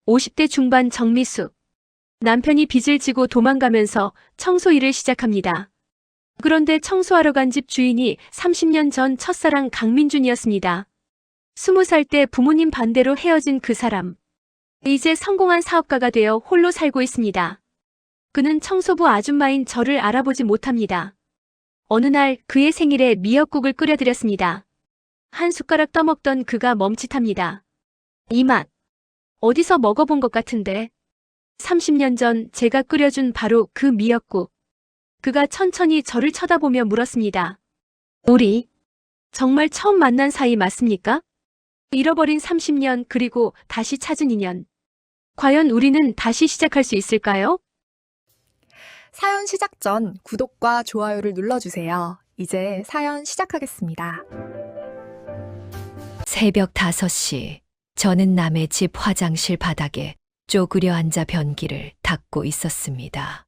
50대 중반 정미숙. 남편이 빚을 지고 도망가면서 청소 일을 시작합니다. 그런데 청소하러 간 집 주인이 30년 전 첫사랑 강민준이었습니다. 20살 때 부모님 반대로 헤어진 그 사람. 이제 성공한 사업가가 되어 홀로 살고 있습니다. 그는 청소부 아줌마인 저를 알아보지 못합니다. 어느 날 그의 생일에 미역국을 끓여드렸습니다. 한 숟가락 떠먹던 그가 멈칫합니다. 이 맛, 어디서 먹어본 것 같은데. 30년 전 제가 끓여준 바로 그 미역국. 그가 천천히 저를 쳐다보며 물었습니다. 우리 정말 처음 만난 사이 맞습니까? 잃어버린 30년 그리고 다시 찾은 인연. 과연 우리는 다시 시작할 수 있을까요? 사연 시작 전 구독과 좋아요를 눌러주세요. 이제 사연 시작하겠습니다. 새벽 5시, 저는 남의 집 화장실 바닥에 쪼그려 앉아 변기를 닦고 있었습니다.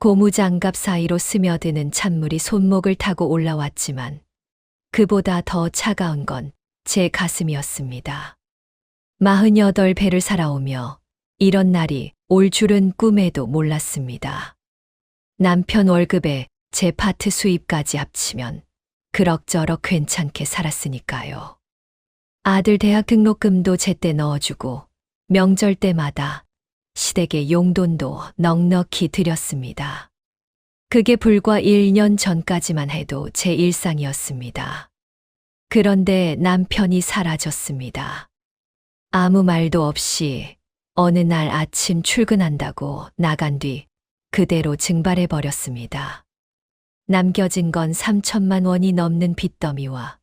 고무장갑 사이로 스며드는 찬물이 손목을 타고 올라왔지만 그보다 더 차가운 건 제 가슴이었습니다. 48배를 살아오며 이런 날이 올 줄은 꿈에도 몰랐습니다. 남편 월급에 제 파트 수입까지 합치면 그럭저럭 괜찮게 살았으니까요. 아들 대학 등록금도 제때 넣어주고 명절 때마다 시댁에 용돈도 넉넉히 드렸습니다. 그게 불과 1년 전까지만 해도 제 일상이었습니다. 그런데 남편이 사라졌습니다. 아무 말도 없이 어느 날 아침 출근한다고 나간 뒤 그대로 증발해버렸습니다. 남겨진 건 3천만 원이 넘는 빚더미와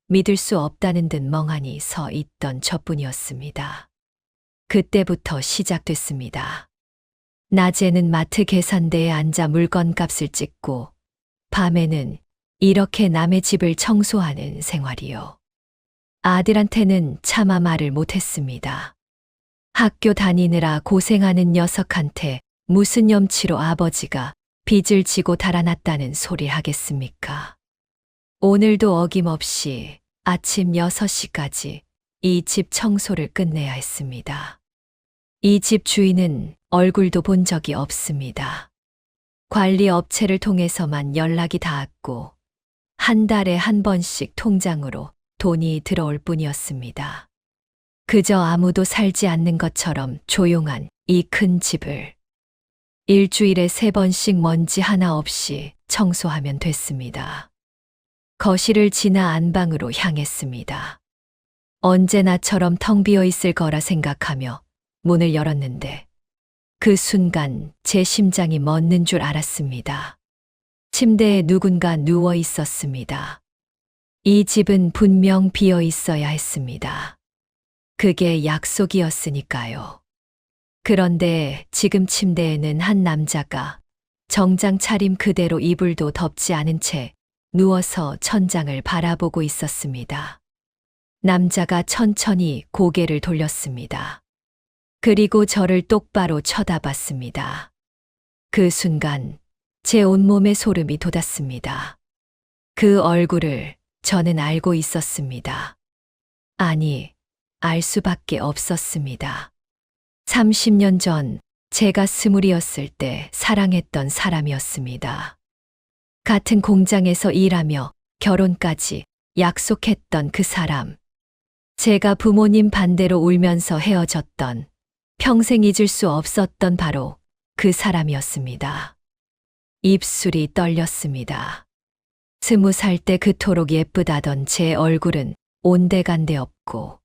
믿을 수 없다는 듯 멍하니 서 있던 저뿐이었습니다. 그때부터 시작됐습니다. 낮에는 마트 계산대에 앉아 물건값을 찍고 밤에는 이렇게 남의 집을 청소하는 생활이요. 아들한테는 차마 말을 못했습니다. 학교 다니느라 고생하는 녀석한테 무슨 염치로 아버지가 빚을 지고 달아났다는 소리를 하겠습니까? 오늘도 어김없이 아침 6시까지 이 집 청소를 끝내야 했습니다. 이 집 주인은 얼굴도 본 적이 없습니다. 관리 업체를 통해서만 연락이 닿았고 한 달에 한 번씩 통장으로 돈이 들어올 뿐이었습니다. 그저 아무도 살지 않는 것처럼 조용한 이 큰 집을 일주일에 3번씩 먼지 하나 없이 청소하면 됐습니다. 거실을 지나 안방으로 향했습니다. 언제나처럼 텅 비어 있을 거라 생각하며 문을 열었는데 그 순간 제 심장이 멎는 줄 알았습니다. 침대에 누군가 누워 있었습니다. 이 집은 분명 비어 있어야 했습니다. 그게 약속이었으니까요. 그런데 지금 침대에는 한 남자가 정장 차림 그대로 이불도 덮지 않은 채 누워서 천장을 바라보고 있었습니다. 남자가 천천히 고개를 돌렸습니다. 그리고 저를 똑바로 쳐다봤습니다. 그 순간 제 온몸에 소름이 돋았습니다. 그 얼굴을 저는 알고 있었습니다. 아니, 알 수밖에 없었습니다. 30년 전 제가 20이었을 때 사랑했던 사람이었습니다. 같은 공장에서 일하며 결혼까지 약속했던 그 사람. 제가 부모님 반대로 울면서 헤어졌던, 평생 잊을 수 없었던 바로 그 사람이었습니다. 입술이 떨렸습니다. 20살 때 그토록 예쁘다던 제 얼굴은 온데간데 없고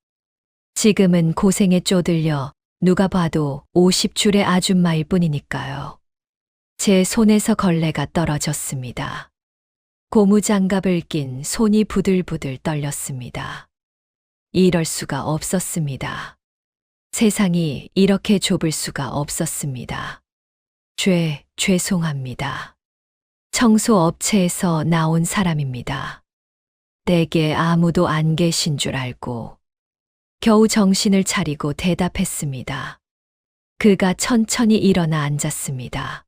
지금은 고생에 쪼들려 누가 봐도 50줄의 아줌마일 뿐이니까요. 제 손에서 걸레가 떨어졌습니다. 고무장갑을 낀 손이 부들부들 떨렸습니다. 이럴 수가 없었습니다. 세상이 이렇게 좁을 수가 없었습니다. 죄송합니다. 청소업체에서 나온 사람입니다. 댁에 아무도 안 계신 줄 알고 겨우 정신을 차리고 대답했습니다. 그가 천천히 일어나 앉았습니다.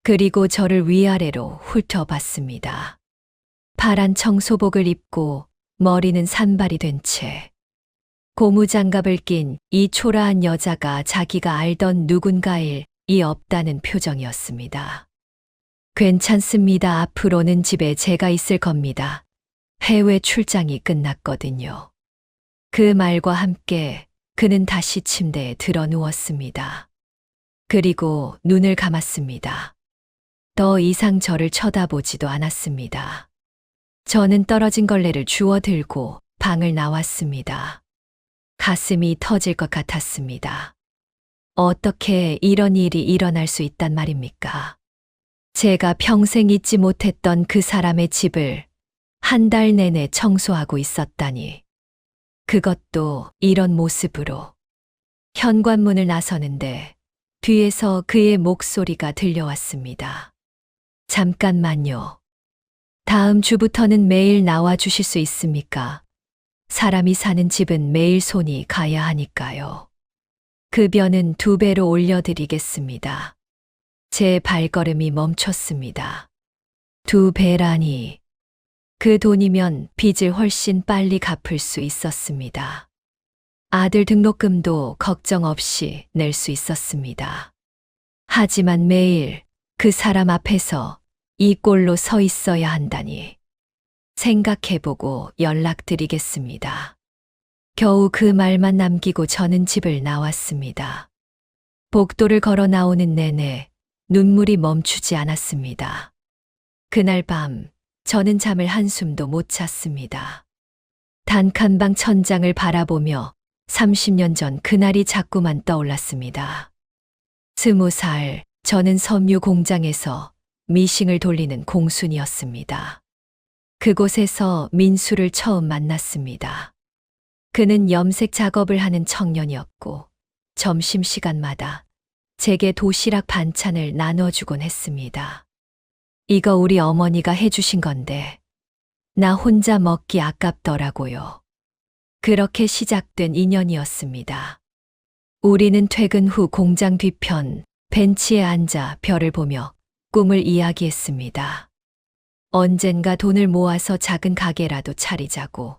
그리고 저를 위아래로 훑어봤습니다. 파란 청소복을 입고 머리는 산발이 된 채 고무장갑을 낀 이 초라한 여자가 자기가 알던 누군가일 이 없다는 표정이었습니다. 괜찮습니다. 앞으로는 집에 제가 있을 겁니다. 해외 출장이 끝났거든요. 그 말과 함께 그는 다시 침대에 들어 누웠습니다. 그리고 눈을 감았습니다. 더 이상 저를 쳐다보지도 않았습니다. 저는 떨어진 걸레를 주워 들고 방을 나왔습니다. 가슴이 터질 것 같았습니다. 어떻게 이런 일이 일어날 수 있단 말입니까? 제가 평생 잊지 못했던 그 사람의 집을 한 달 내내 청소하고 있었다니. 그것도 이런 모습으로. 현관문을 나서는데 뒤에서 그의 목소리가 들려왔습니다. 잠깐만요. 다음 주부터는 매일 나와 주실 수 있습니까? 사람이 사는 집은 매일 손이 가야 하니까요. 급여는 2배로 올려드리겠습니다. 제 발걸음이 멈췄습니다. 2배라니. 그 돈이면 빚을 훨씬 빨리 갚을 수 있었습니다. 아들 등록금도 걱정 없이 낼 수 있었습니다. 하지만 매일 그 사람 앞에서 이 꼴로 서 있어야 한다니. 생각해보고 연락드리겠습니다. 겨우 그 말만 남기고 저는 집을 나왔습니다. 복도를 걸어 나오는 내내 눈물이 멈추지 않았습니다. 그날 밤 저는 잠을 한숨도 못 잤습니다. 단칸방 천장을 바라보며 30년 전 그날이 자꾸만 떠올랐습니다. 20살 저는 섬유 공장에서 미싱을 돌리는 공순이었습니다. 그곳에서 민수를 처음 만났습니다. 그는 염색 작업을 하는 청년이었고 점심시간마다 제게 도시락 반찬을 나눠주곤 했습니다. 이거 우리 어머니가 해주신 건데 나 혼자 먹기 아깝더라고요. 그렇게 시작된 인연이었습니다. 우리는 퇴근 후 공장 뒤편 벤치에 앉아 별을 보며 꿈을 이야기했습니다. 언젠가 돈을 모아서 작은 가게라도 차리자고,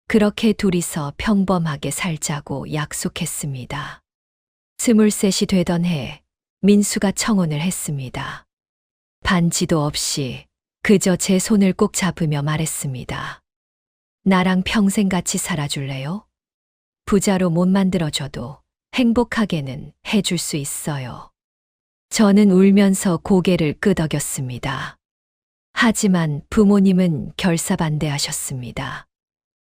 그렇게 둘이서 평범하게 살자고 약속했습니다. 23이 되던 해 민수가 청혼을 했습니다. 반지도 없이 그저 제 손을 꼭 잡으며 말했습니다. 나랑 평생 같이 살아줄래요? 부자로 못 만들어줘도 행복하게는 해줄 수 있어요. 저는 울면서 고개를 끄덕였습니다. 하지만 부모님은 결사반대하셨습니다.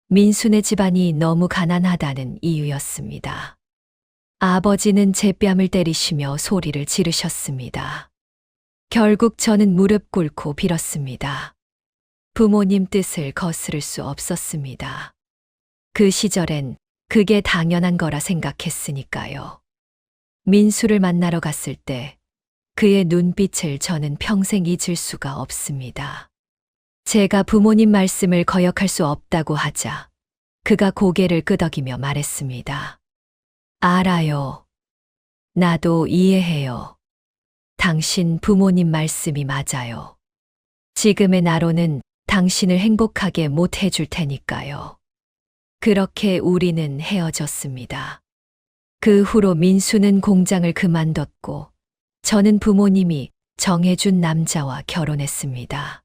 민수네 집안이 너무 가난하다는 이유였습니다. 아버지는 제 뺨을 때리시며 소리를 지르셨습니다. 결국 저는 무릎 꿇고 빌었습니다. 부모님 뜻을 거스를 수 없었습니다. 그 시절엔 그게 당연한 거라 생각했으니까요. 민수를 만나러 갔을 때 그의 눈빛을 저는 평생 잊을 수가 없습니다. 제가 부모님 말씀을 거역할 수 없다고 하자 그가 고개를 끄덕이며 말했습니다. 알아요. 나도 이해해요. 당신 부모님 말씀이 맞아요. 지금의 나로는 당신을 행복하게 못 해줄 테니까요. 그렇게 우리는 헤어졌습니다. 그 후로 민수는 공장을 그만뒀고 저는 부모님이 정해준 남자와 결혼했습니다.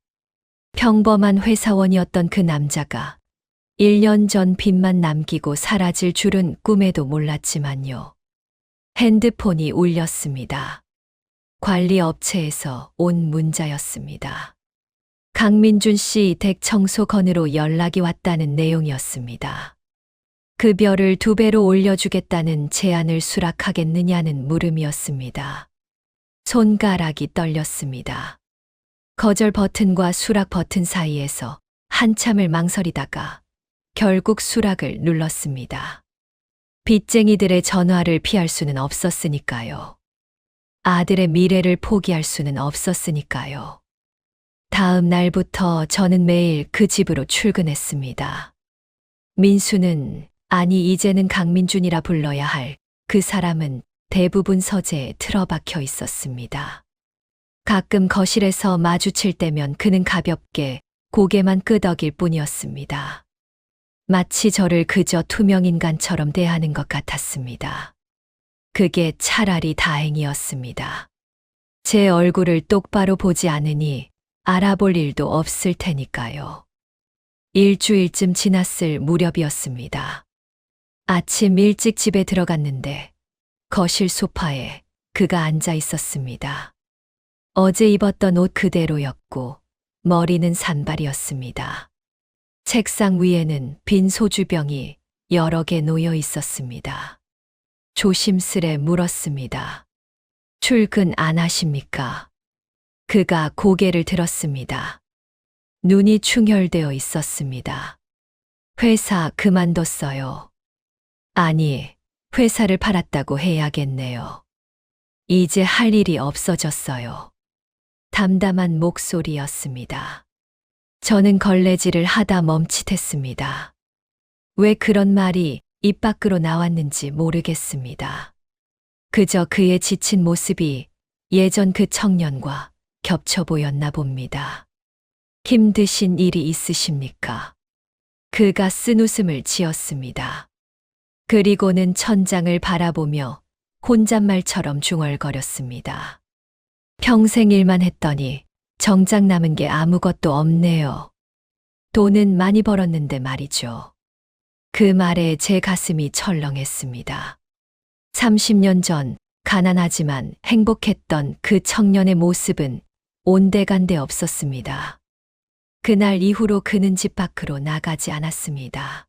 평범한 회사원이었던 그 남자가 1년 전 빚만 남기고 사라질 줄은 꿈에도 몰랐지만요. 핸드폰이 울렸습니다. 관리업체에서 온 문자였습니다. 강민준 씨 댁 청소 건으로 연락이 왔다는 내용이었습니다. 급여를 2배로 올려주겠다는 제안을 수락하겠느냐는 물음이었습니다. 손가락이 떨렸습니다. 거절 버튼과 수락 버튼 사이에서 한참을 망설이다가 결국 수락을 눌렀습니다. 빚쟁이들의 전화를 피할 수는 없었으니까요. 아들의 미래를 포기할 수는 없었으니까요. 다음 날부터 저는 매일 그 집으로 출근했습니다. 민수는, 아니 이제는 강민준이라 불러야 할 그 사람은 대부분 서재에 틀어박혀 있었습니다. 가끔 거실에서 마주칠 때면 그는 가볍게 고개만 끄덕일 뿐이었습니다. 마치 저를 그저 투명인간처럼 대하는 것 같았습니다. 그게 차라리 다행이었습니다. 제 얼굴을 똑바로 보지 않으니 알아볼 일도 없을 테니까요. 일주일쯤 지났을 무렵이었습니다. 아침 일찍 집에 들어갔는데 거실 소파에 그가 앉아 있었습니다. 어제 입었던 옷 그대로였고 머리는 산발이었습니다. 책상 위에는 빈 소주병이 여러 개 놓여 있었습니다. 조심스레 물었습니다. 출근 안 하십니까? 그가 고개를 들었습니다. 눈이 충혈되어 있었습니다. 회사 그만뒀어요. 아니, 회사를 팔았다고 해야겠네요. 이제 할 일이 없어졌어요. 담담한 목소리였습니다. 저는 걸레질을 하다 멈칫했습니다. 왜 그런 말이 입 밖으로 나왔는지 모르겠습니다. 그저 그의 지친 모습이 예전 그 청년과 겹쳐 보였나 봅니다. 힘드신 일이 있으십니까? 그가 쓴 웃음을 지었습니다. 그리고는 천장을 바라보며 혼잣말처럼 중얼거렸습니다. 평생 일만 했더니 정작 남은 게 아무것도 없네요. 돈은 많이 벌었는데 말이죠. 그 말에 제 가슴이 철렁했습니다. 30년 전 가난하지만 행복했던 그 청년의 모습은 온데간데 없었습니다. 그날 이후로 그는 집 밖으로 나가지 않았습니다.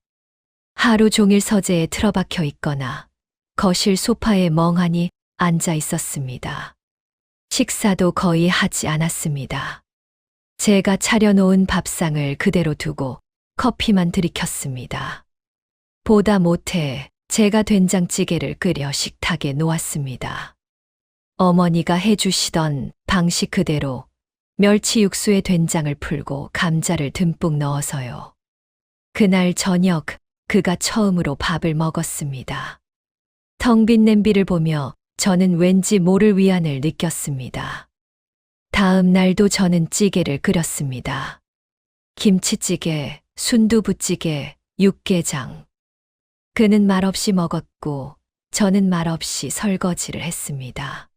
하루 종일 서재에 틀어박혀 있거나 거실 소파에 멍하니 앉아 있었습니다. 식사도 거의 하지 않았습니다. 제가 차려놓은 밥상을 그대로 두고 커피만 들이켰습니다. 보다 못해 제가 된장찌개를 끓여 식탁에 놓았습니다. 어머니가 해주시던 방식 그대로 멸치 육수에 된장을 풀고 감자를 듬뿍 넣어서요. 그날 저녁 그가 처음으로 밥을 먹었습니다. 텅 빈 냄비를 보며 저는 왠지 모를 위안을 느꼈습니다. 다음 날도 저는 찌개를 끓였습니다. 김치찌개, 순두부찌개, 육개장. 그는 말없이 먹었고 저는 말없이 설거지를 했습니다.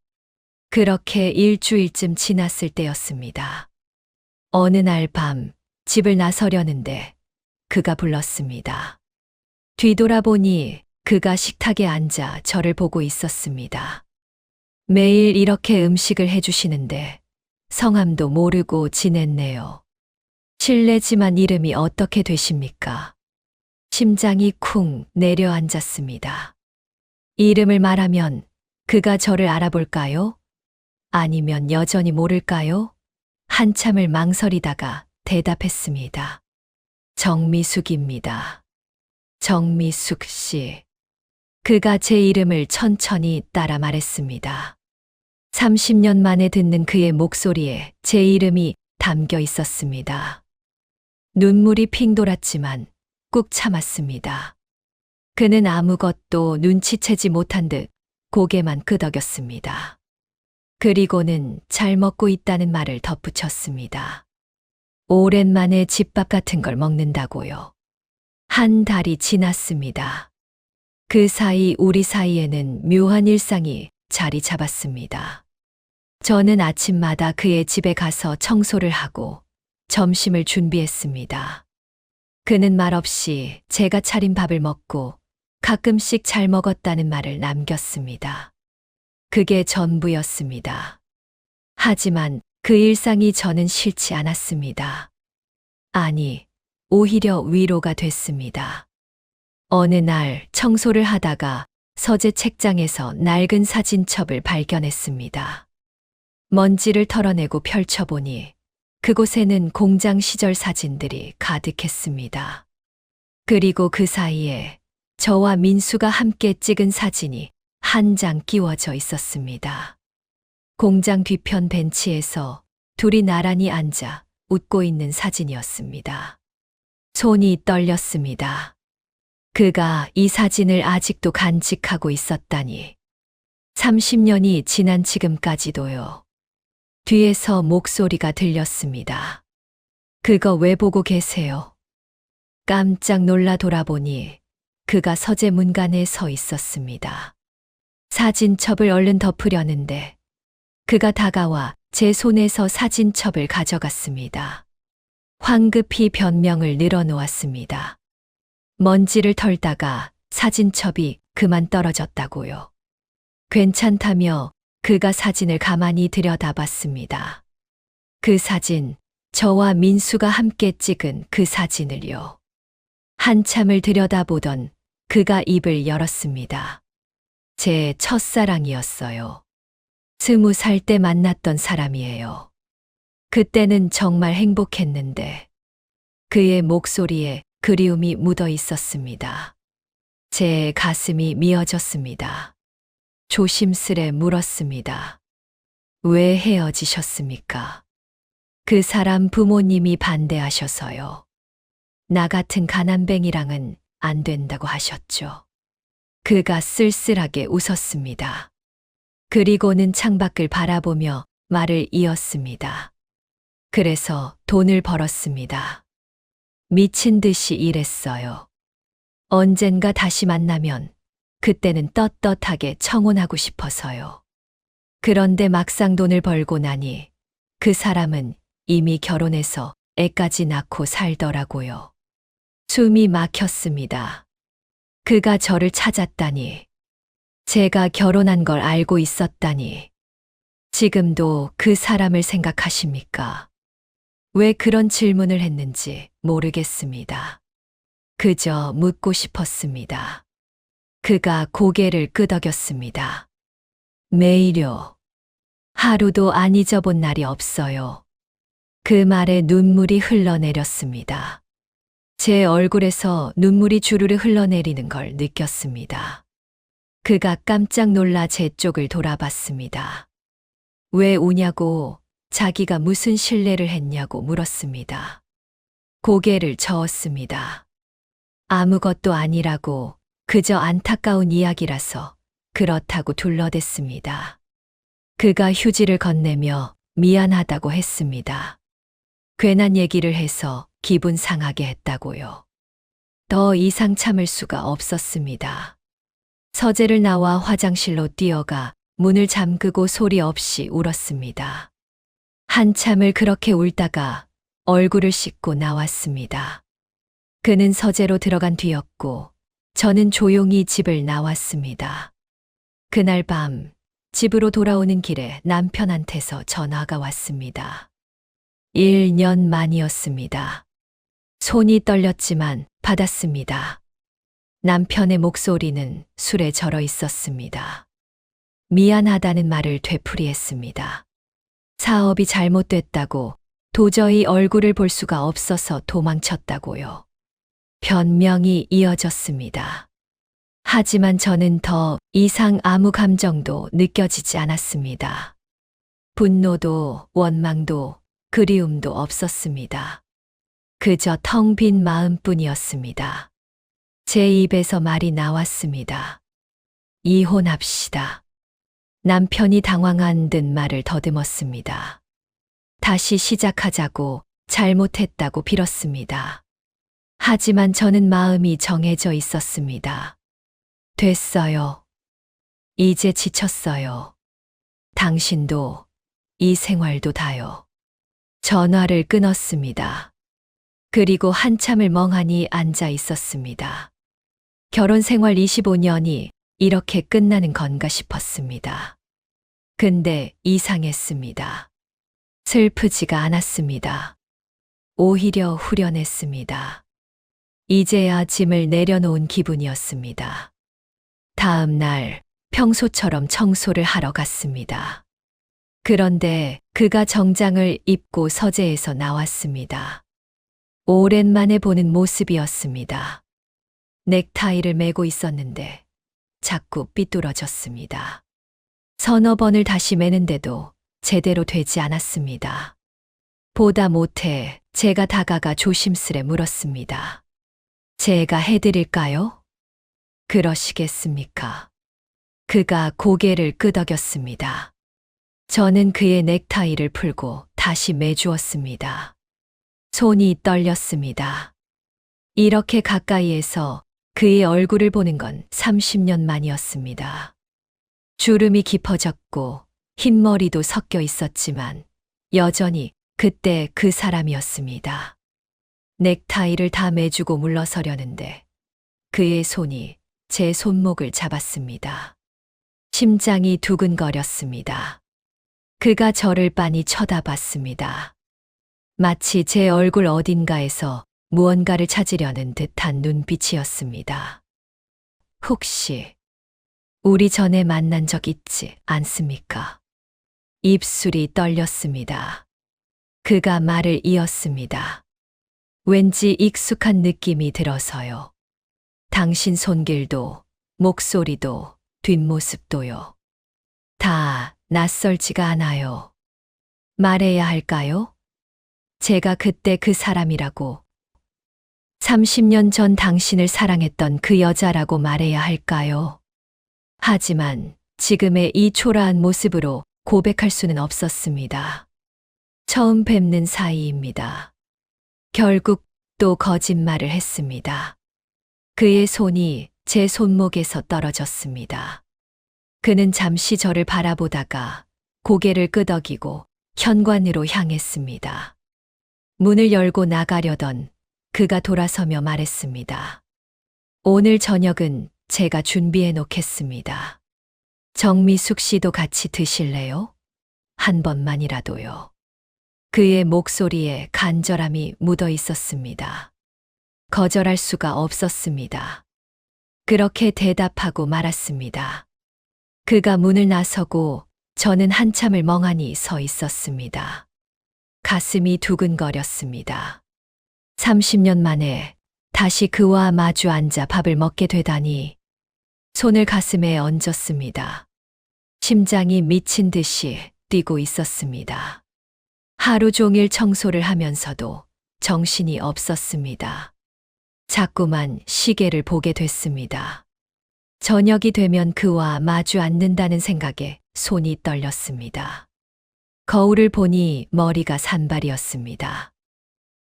그렇게 일주일쯤 지났을 때였습니다. 어느 날 밤 집을 나서려는데 그가 불렀습니다. 뒤돌아보니 그가 식탁에 앉아 저를 보고 있었습니다. 매일 이렇게 음식을 해주시는데 성함도 모르고 지냈네요. 실례지만 이름이 어떻게 되십니까? 심장이 쿵 내려앉았습니다. 이름을 말하면 그가 저를 알아볼까요? 아니면 여전히 모를까요? 한참을 망설이다가 대답했습니다. 정미숙입니다. 정미숙 씨. 그가 제 이름을 천천히 따라 말했습니다. 30년 만에 듣는 그의 목소리에 제 이름이 담겨 있었습니다. 눈물이 핑 돌았지만 꾹 참았습니다. 그는 아무것도 눈치채지 못한 듯 고개만 끄덕였습니다. 그리고는 잘 먹고 있다는 말을 덧붙였습니다. 오랜만에 집밥 같은 걸 먹는다고요. 한 달이 지났습니다. 그 사이 우리 사이에는 묘한 일상이 자리 잡았습니다. 저는 아침마다 그의 집에 가서 청소를 하고 점심을 준비했습니다. 그는 말없이 제가 차린 밥을 먹고 가끔씩 잘 먹었다는 말을 남겼습니다. 그게 전부였습니다. 하지만 그 일상이 저는 싫지 않았습니다. 아니, 오히려 위로가 됐습니다. 어느 날 청소를 하다가 서재 책장에서 낡은 사진첩을 발견했습니다. 먼지를 털어내고 펼쳐보니 그곳에는 공장 시절 사진들이 가득했습니다. 그리고 그 사이에 저와 민수가 함께 찍은 사진이 한 장 끼워져 있었습니다. 공장 뒤편 벤치에서 둘이 나란히 앉아 웃고 있는 사진이었습니다. 손이 떨렸습니다. 그가 이 사진을 아직도 간직하고 있었다니. 30년이 지난 지금까지도요. 뒤에서 목소리가 들렸습니다. 그거 왜 보고 계세요? 깜짝 놀라 돌아보니 그가 서재 문간에 서 있었습니다. 사진첩을 얼른 덮으려는데 그가 다가와 제 손에서 사진첩을 가져갔습니다. 황급히 변명을 늘어놓았습니다. 먼지를 털다가 사진첩이 그만 떨어졌다고요. 괜찮다며 그가 사진을 가만히 들여다봤습니다. 그 사진, 저와 민수가 함께 찍은 그 사진을요. 한참을 들여다보던 그가 입을 열었습니다. 제 첫사랑이었어요. 20살 때 만났던 사람이에요. 그때는 정말 행복했는데 그의 목소리에 그리움이 묻어 있었습니다. 제 가슴이 미어졌습니다. 조심스레 물었습니다. 왜 헤어지셨습니까? 그 사람 부모님이 반대하셔서요. 나 같은 가난뱅이랑은 안 된다고 하셨죠. 그가 쓸쓸하게 웃었습니다. 그리고는 창밖을 바라보며 말을 이었습니다. 그래서 돈을 벌었습니다. 미친 듯이 일했어요. 언젠가 다시 만나면 그때는 떳떳하게 청혼하고 싶어서요. 그런데 막상 돈을 벌고 나니 그 사람은 이미 결혼해서 애까지 낳고 살더라고요. 숨이 막혔습니다. 그가 저를 찾았다니, 제가 결혼한 걸 알고 있었다니, 지금도 그 사람을 생각하십니까? 왜 그런 질문을 했는지 모르겠습니다. 그저 묻고 싶었습니다. 그가 고개를 끄덕였습니다. 매일요. 하루도 안 잊어본 날이 없어요. 그 말에 눈물이 흘러내렸습니다. 제 얼굴에서 눈물이 주르르 흘러내리는 걸 느꼈습니다. 그가 깜짝 놀라 제 쪽을 돌아봤습니다. 왜 우냐고, 자기가 무슨 실례를 했냐고 물었습니다. 고개를 저었습니다. 아무것도 아니라고, 그저 안타까운 이야기라서 그렇다고 둘러댔습니다. 그가 휴지를 건네며 미안하다고 했습니다. 괜한 얘기를 해서 기분 상하게 했다고요. 더 이상 참을 수가 없었습니다. 서재를 나와 화장실로 뛰어가 문을 잠그고 소리 없이 울었습니다. 한참을 그렇게 울다가 얼굴을 씻고 나왔습니다. 그는 서재로 들어간 뒤였고 저는 조용히 집을 나왔습니다. 그날 밤 집으로 돌아오는 길에 남편한테서 전화가 왔습니다. 1년 만이었습니다. 손이 떨렸지만 받았습니다. 남편의 목소리는 술에 절어 있었습니다. 미안하다는 말을 되풀이했습니다. 사업이 잘못됐다고, 도저히 얼굴을 볼 수가 없어서 도망쳤다고요. 변명이 이어졌습니다. 하지만 저는 더 이상 아무 감정도 느껴지지 않았습니다. 분노도 원망도 그리움도 없었습니다. 그저 텅 빈 마음뿐이었습니다. 제 입에서 말이 나왔습니다. 이혼합시다. 남편이 당황한 듯 말을 더듬었습니다. 다시 시작하자고, 잘못했다고 빌었습니다. 하지만 저는 마음이 정해져 있었습니다. 됐어요. 이제 지쳤어요. 당신도, 이 생활도 다요. 전화를 끊었습니다. 그리고 한참을 멍하니 앉아 있었습니다. 결혼 생활 25년이 이렇게 끝나는 건가 싶었습니다. 근데 이상했습니다. 슬프지가 않았습니다. 오히려 후련했습니다. 이제야 짐을 내려놓은 기분이었습니다. 다음 날 평소처럼 청소를 하러 갔습니다. 그런데 그가 정장을 입고 서재에서 나왔습니다. 오랜만에 보는 모습이었습니다. 넥타이를 매고 있었는데 자꾸 삐뚤어졌습니다. 서너 번을 다시 매는데도 제대로 되지 않았습니다. 보다 못해 제가 다가가 조심스레 물었습니다. 제가 해드릴까요? 그러시겠습니까? 그가 고개를 끄덕였습니다. 저는 그의 넥타이를 풀고 다시 매주었습니다. 손이 떨렸습니다. 이렇게 가까이에서 그의 얼굴을 보는 건 30년 만이었습니다. 주름이 깊어졌고 흰머리도 섞여 있었지만 여전히 그때 그 사람이었습니다. 넥타이를 다 매주고 물러서려는데 그의 손이 제 손목을 잡았습니다. 심장이 두근거렸습니다. 그가 저를 빤히 쳐다봤습니다. 마치 제 얼굴 어딘가에서 무언가를 찾으려는 듯한 눈빛이었습니다. 혹시 우리 전에 만난 적 있지 않습니까? 입술이 떨렸습니다. 그가 말을 이었습니다. 왠지 익숙한 느낌이 들어서요. 당신 손길도, 목소리도, 뒷모습도요. 다 낯설지가 않아요. 말해야 할까요? 제가 그때 그 사람이라고, 30년 전 당신을 사랑했던 그 여자라고 말해야 할까요? 하지만 지금의 이 초라한 모습으로 고백할 수는 없었습니다. 처음 뵙는 사이입니다. 결국 또 거짓말을 했습니다. 그의 손이 제 손목에서 떨어졌습니다. 그는 잠시 저를 바라보다가 고개를 끄덕이고 현관으로 향했습니다. 문을 열고 나가려던 그가 돌아서며 말했습니다. 오늘 저녁은 제가 준비해 놓겠습니다. 정미숙 씨도 같이 드실래요? 한 번만이라도요. 그의 목소리에 간절함이 묻어 있었습니다. 거절할 수가 없었습니다. 그렇게 대답하고 말았습니다. 그가 문을 나서고 저는 한참을 멍하니 서 있었습니다. 가슴이 두근거렸습니다. 30년 만에 다시 그와 마주 앉아 밥을 먹게 되다니 손을 가슴에 얹었습니다. 심장이 미친 듯이 뛰고 있었습니다. 하루 종일 청소를 하면서도 정신이 없었습니다. 자꾸만 시계를 보게 됐습니다. 저녁이 되면 그와 마주 앉는다는 생각에 손이 떨렸습니다. 거울을 보니 머리가 산발이었습니다.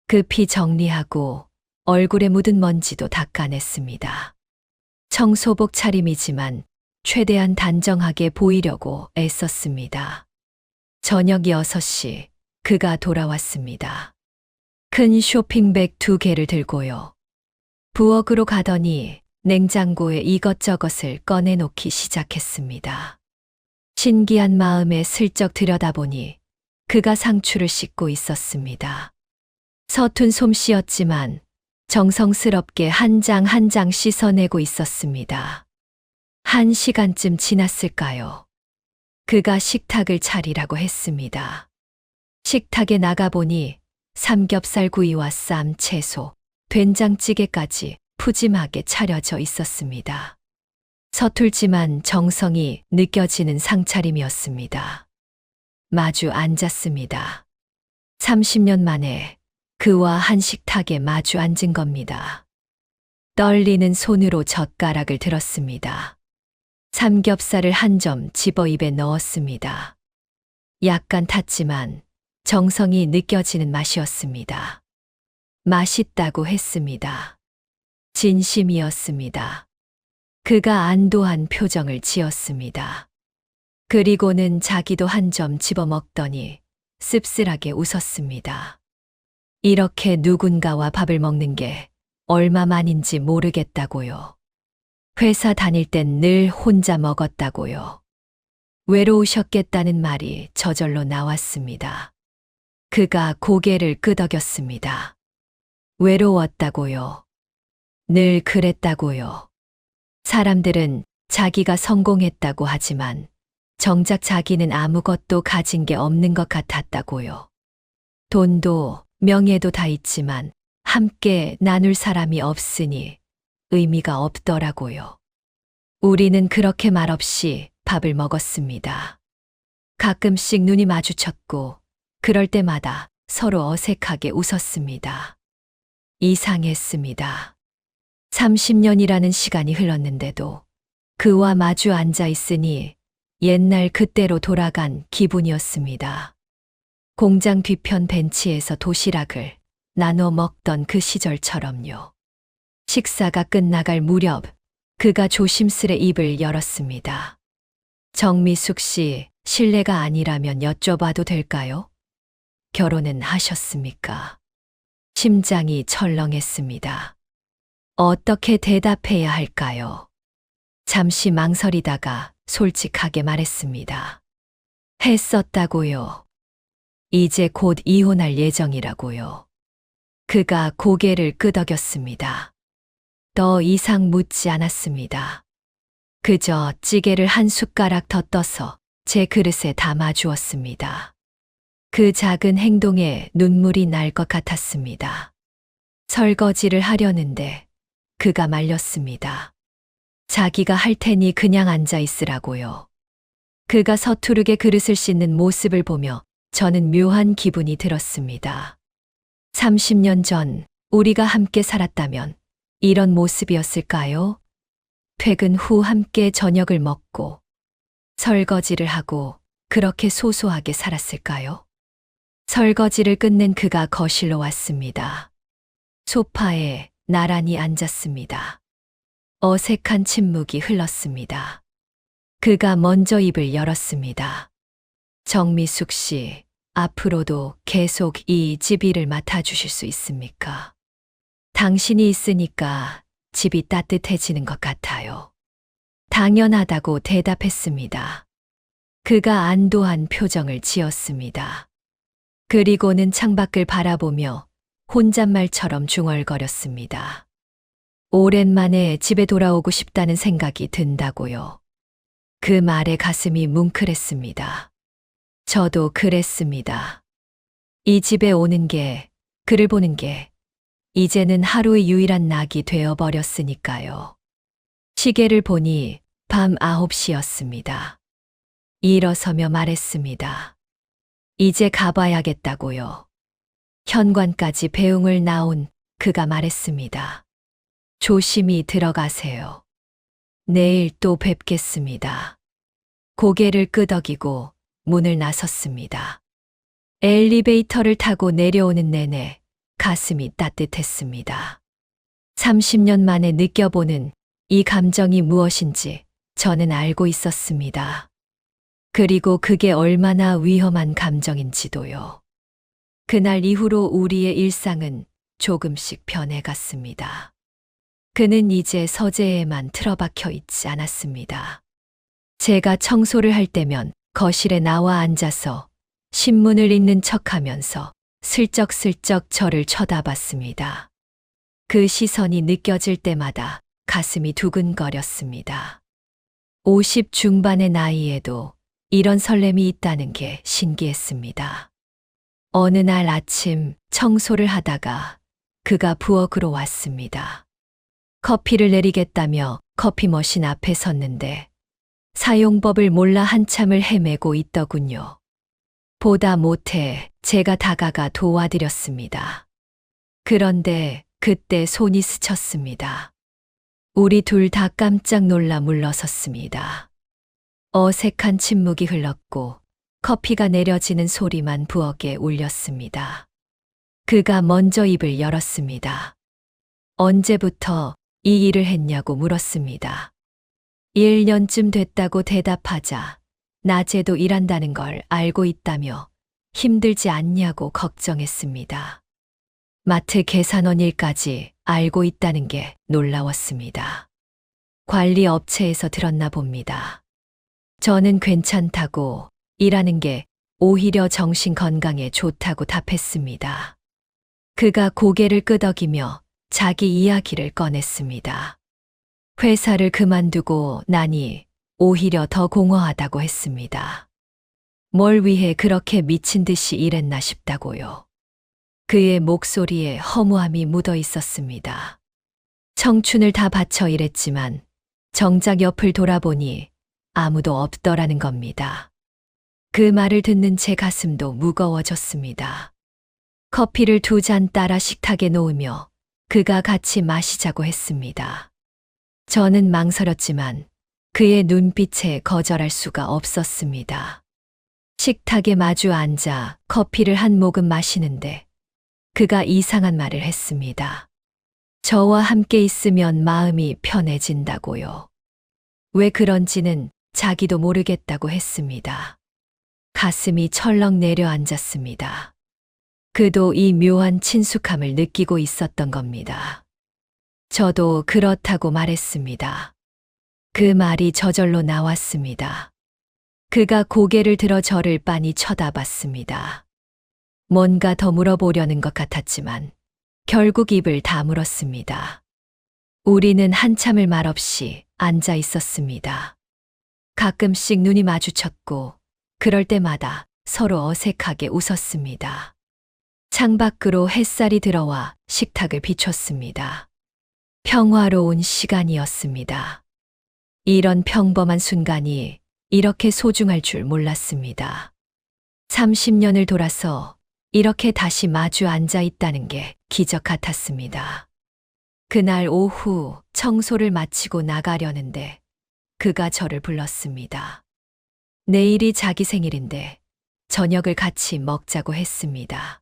급히 정리하고 얼굴에 묻은 먼지도 닦아냈습니다. 청소복 차림이지만 최대한 단정하게 보이려고 애썼습니다. 저녁 6시 그가 돌아왔습니다. 큰 쇼핑백 2개를 들고요. 부엌으로 가더니 냉장고에 이것저것을 꺼내놓기 시작했습니다. 신기한 마음에 슬쩍 들여다보니 그가 상추를 씻고 있었습니다. 서툰 솜씨였지만 정성스럽게 한 장 한 장 씻어내고 있었습니다. 1시간쯤 지났을까요? 그가 식탁을 차리라고 했습니다. 식탁에 나가보니 삼겹살 구이와 쌈, 채소, 된장찌개까지 푸짐하게 차려져 있었습니다. 서툴지만 정성이 느껴지는 상차림이었습니다. 마주 앉았습니다. 30년 만에 그와 한 식탁에 마주 앉은 겁니다. 떨리는 손으로 젓가락을 들었습니다. 삼겹살을 한 점 집어 입에 넣었습니다. 약간 탔지만 정성이 느껴지는 맛이었습니다. 맛있다고 했습니다. 진심이었습니다. 그가 안도한 표정을 지었습니다. 그리고는 자기도 한 점 집어 먹더니 씁쓸하게 웃었습니다. 이렇게 누군가와 밥을 먹는 게 얼마만인지 모르겠다고요. 회사 다닐 땐 늘 혼자 먹었다고요. 외로우셨겠다는 말이 저절로 나왔습니다. 그가 고개를 끄덕였습니다. 외로웠다고요. 늘 그랬다고요. 사람들은 자기가 성공했다고 하지만 정작 자기는 아무것도 가진 게 없는 것 같았다고요. 돈도 명예도 다 있지만 함께 나눌 사람이 없으니 의미가 없더라고요. 우리는 그렇게 말없이 밥을 먹었습니다. 가끔씩 눈이 마주쳤고 그럴 때마다 서로 어색하게 웃었습니다. 이상했습니다. 30년이라는 시간이 흘렀는데도 그와 마주 앉아 있으니 옛날 그때로 돌아간 기분이었습니다. 공장 뒤편 벤치에서 도시락을 나눠 먹던 그 시절처럼요. 식사가 끝나갈 무렵 그가 조심스레 입을 열었습니다. 정미숙 씨, 실례가 아니라면 여쭤봐도 될까요? 결혼은 하셨습니까? 심장이 철렁했습니다. 어떻게 대답해야 할까요? 잠시 망설이다가 솔직하게 말했습니다. 했었다고요. 이제 곧 이혼할 예정이라고요. 그가 고개를 끄덕였습니다. 더 이상 묻지 않았습니다. 그저 찌개를 한 숟가락 더 떠서 제 그릇에 담아 주었습니다. 그 작은 행동에 눈물이 날 것 같았습니다. 설거지를 하려는데 그가 말렸습니다. 자기가 할 테니 그냥 앉아 있으라고요. 그가 서투르게 그릇을 씻는 모습을 보며 저는 묘한 기분이 들었습니다. 30년 전 우리가 함께 살았다면 이런 모습이었을까요? 퇴근 후 함께 저녁을 먹고 설거지를 하고 그렇게 소소하게 살았을까요? 설거지를 끝낸 그가 거실로 왔습니다. 소파에 나란히 앉았습니다. 어색한 침묵이 흘렀습니다. 그가 먼저 입을 열었습니다. 정미숙 씨, 앞으로도 계속 이 집 일을 맡아주실 수 있습니까? 당신이 있으니까 집이 따뜻해지는 것 같아요. 당연하다고 대답했습니다. 그가 안도한 표정을 지었습니다. 그리고는 창밖을 바라보며 혼잣말처럼 중얼거렸습니다. 오랜만에 집에 돌아오고 싶다는 생각이 든다고요. 그 말에 가슴이 뭉클했습니다. 저도 그랬습니다. 이 집에 오는 게, 그를 보는 게, 이제는 하루의 유일한 낙이 되어버렸으니까요. 시계를 보니 밤 9시였습니다. 일어서며 말했습니다. 이제 가봐야겠다고요. 현관까지 배웅을 나온 그가 말했습니다. 조심히 들어가세요. 내일 또 뵙겠습니다. 고개를 끄덕이고 문을 나섰습니다. 엘리베이터를 타고 내려오는 내내 가슴이 따뜻했습니다. 30년 만에 느껴보는 이 감정이 무엇인지 저는 알고 있었습니다. 그리고 그게 얼마나 위험한 감정인지도요. 그날 이후로 우리의 일상은 조금씩 변해갔습니다. 그는 이제 서재에만 틀어박혀 있지 않았습니다. 제가 청소를 할 때면 거실에 나와 앉아서 신문을 읽는 척하면서 슬쩍슬쩍 저를 쳐다봤습니다. 그 시선이 느껴질 때마다 가슴이 두근거렸습니다. 50 중반의 나이에도 이런 설렘이 있다는 게 신기했습니다. 어느 날 아침 청소를 하다가 그가 부엌으로 왔습니다. 커피를 내리겠다며 커피 머신 앞에 섰는데 사용법을 몰라 한참을 헤매고 있더군요. 보다 못해 제가 다가가 도와드렸습니다. 그런데 그때 손이 스쳤습니다. 우리 둘 다 깜짝 놀라 물러섰습니다. 어색한 침묵이 흘렀고 커피가 내려지는 소리만 부엌에 울렸습니다. 그가 먼저 입을 열었습니다. 언제부터 이 일을 했냐고 물었습니다. 1년쯤 됐다고 대답하자 낮에도 일한다는 걸 알고 있다며 힘들지 않냐고 걱정했습니다. 마트 계산원 일까지 알고 있다는 게 놀라웠습니다. 관리 업체에서 들었나 봅니다. 저는 괜찮다고 일하는 게 오히려 정신 건강에 좋다고 답했습니다. 그가 고개를 끄덕이며 자기 이야기를 꺼냈습니다. 회사를 그만두고 나니 오히려 더 공허하다고 했습니다. 뭘 위해 그렇게 미친 듯이 일했나 싶다고요. 그의 목소리에 허무함이 묻어 있었습니다. 청춘을 다 바쳐 일했지만 정작 옆을 돌아보니 아무도 없더라는 겁니다. 그 말을 듣는 제 가슴도 무거워졌습니다. 커피를 2잔 따라 식탁에 놓으며 그가 같이 마시자고 했습니다. 저는 망설였지만 그의 눈빛에 거절할 수가 없었습니다. 식탁에 마주 앉아 커피를 한 모금 마시는데 그가 이상한 말을 했습니다. 저와 함께 있으면 마음이 편해진다고요. 왜 그런지는 자기도 모르겠다고 했습니다. 가슴이 철렁 내려앉았습니다. 그도 이 묘한 친숙함을 느끼고 있었던 겁니다. 저도 그렇다고 말했습니다. 그 말이 저절로 나왔습니다. 그가 고개를 들어 저를 빤히 쳐다봤습니다. 뭔가 더 물어보려는 것 같았지만 결국 입을 다물었습니다. 우리는 한참을 말없이 앉아 있었습니다. 가끔씩 눈이 마주쳤고 그럴 때마다 서로 어색하게 웃었습니다. 창밖으로 햇살이 들어와 식탁을 비췄습니다. 평화로운 시간이었습니다. 이런 평범한 순간이 이렇게 소중할 줄 몰랐습니다. 30년을 돌아서 이렇게 다시 마주 앉아 있다는 게 기적 같았습니다. 그날 오후 청소를 마치고 나가려는데 그가 저를 불렀습니다. 내일이 자기 생일인데 저녁을 같이 먹자고 했습니다.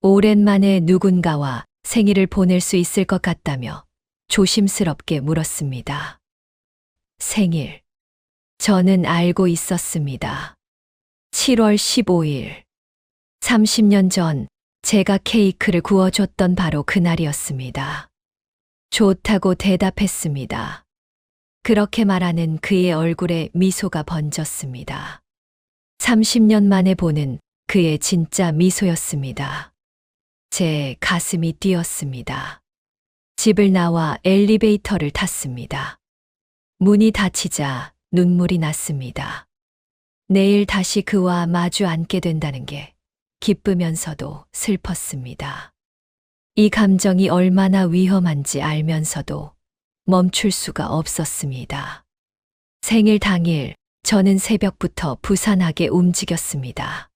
오랜만에 누군가와 생일을 보낼 수 있을 것 같다며 조심스럽게 물었습니다. 생일. 저는 알고 있었습니다. 7월 15일. 30년 전 제가 케이크를 구워줬던 바로 그날이었습니다. 좋다고 대답했습니다. 그렇게 말하는 그의 얼굴에 미소가 번졌습니다. 30년 만에 보는 그의 진짜 미소였습니다. 제 가슴이 뛰었습니다. 집을 나와 엘리베이터를 탔습니다. 문이 닫히자 눈물이 났습니다. 내일 다시 그와 마주 앉게 된다는 게 기쁘면서도 슬펐습니다. 이 감정이 얼마나 위험한지 알면서도 멈출 수가 없었습니다. 생일 당일 저는 새벽부터 부산하게 움직였습니다.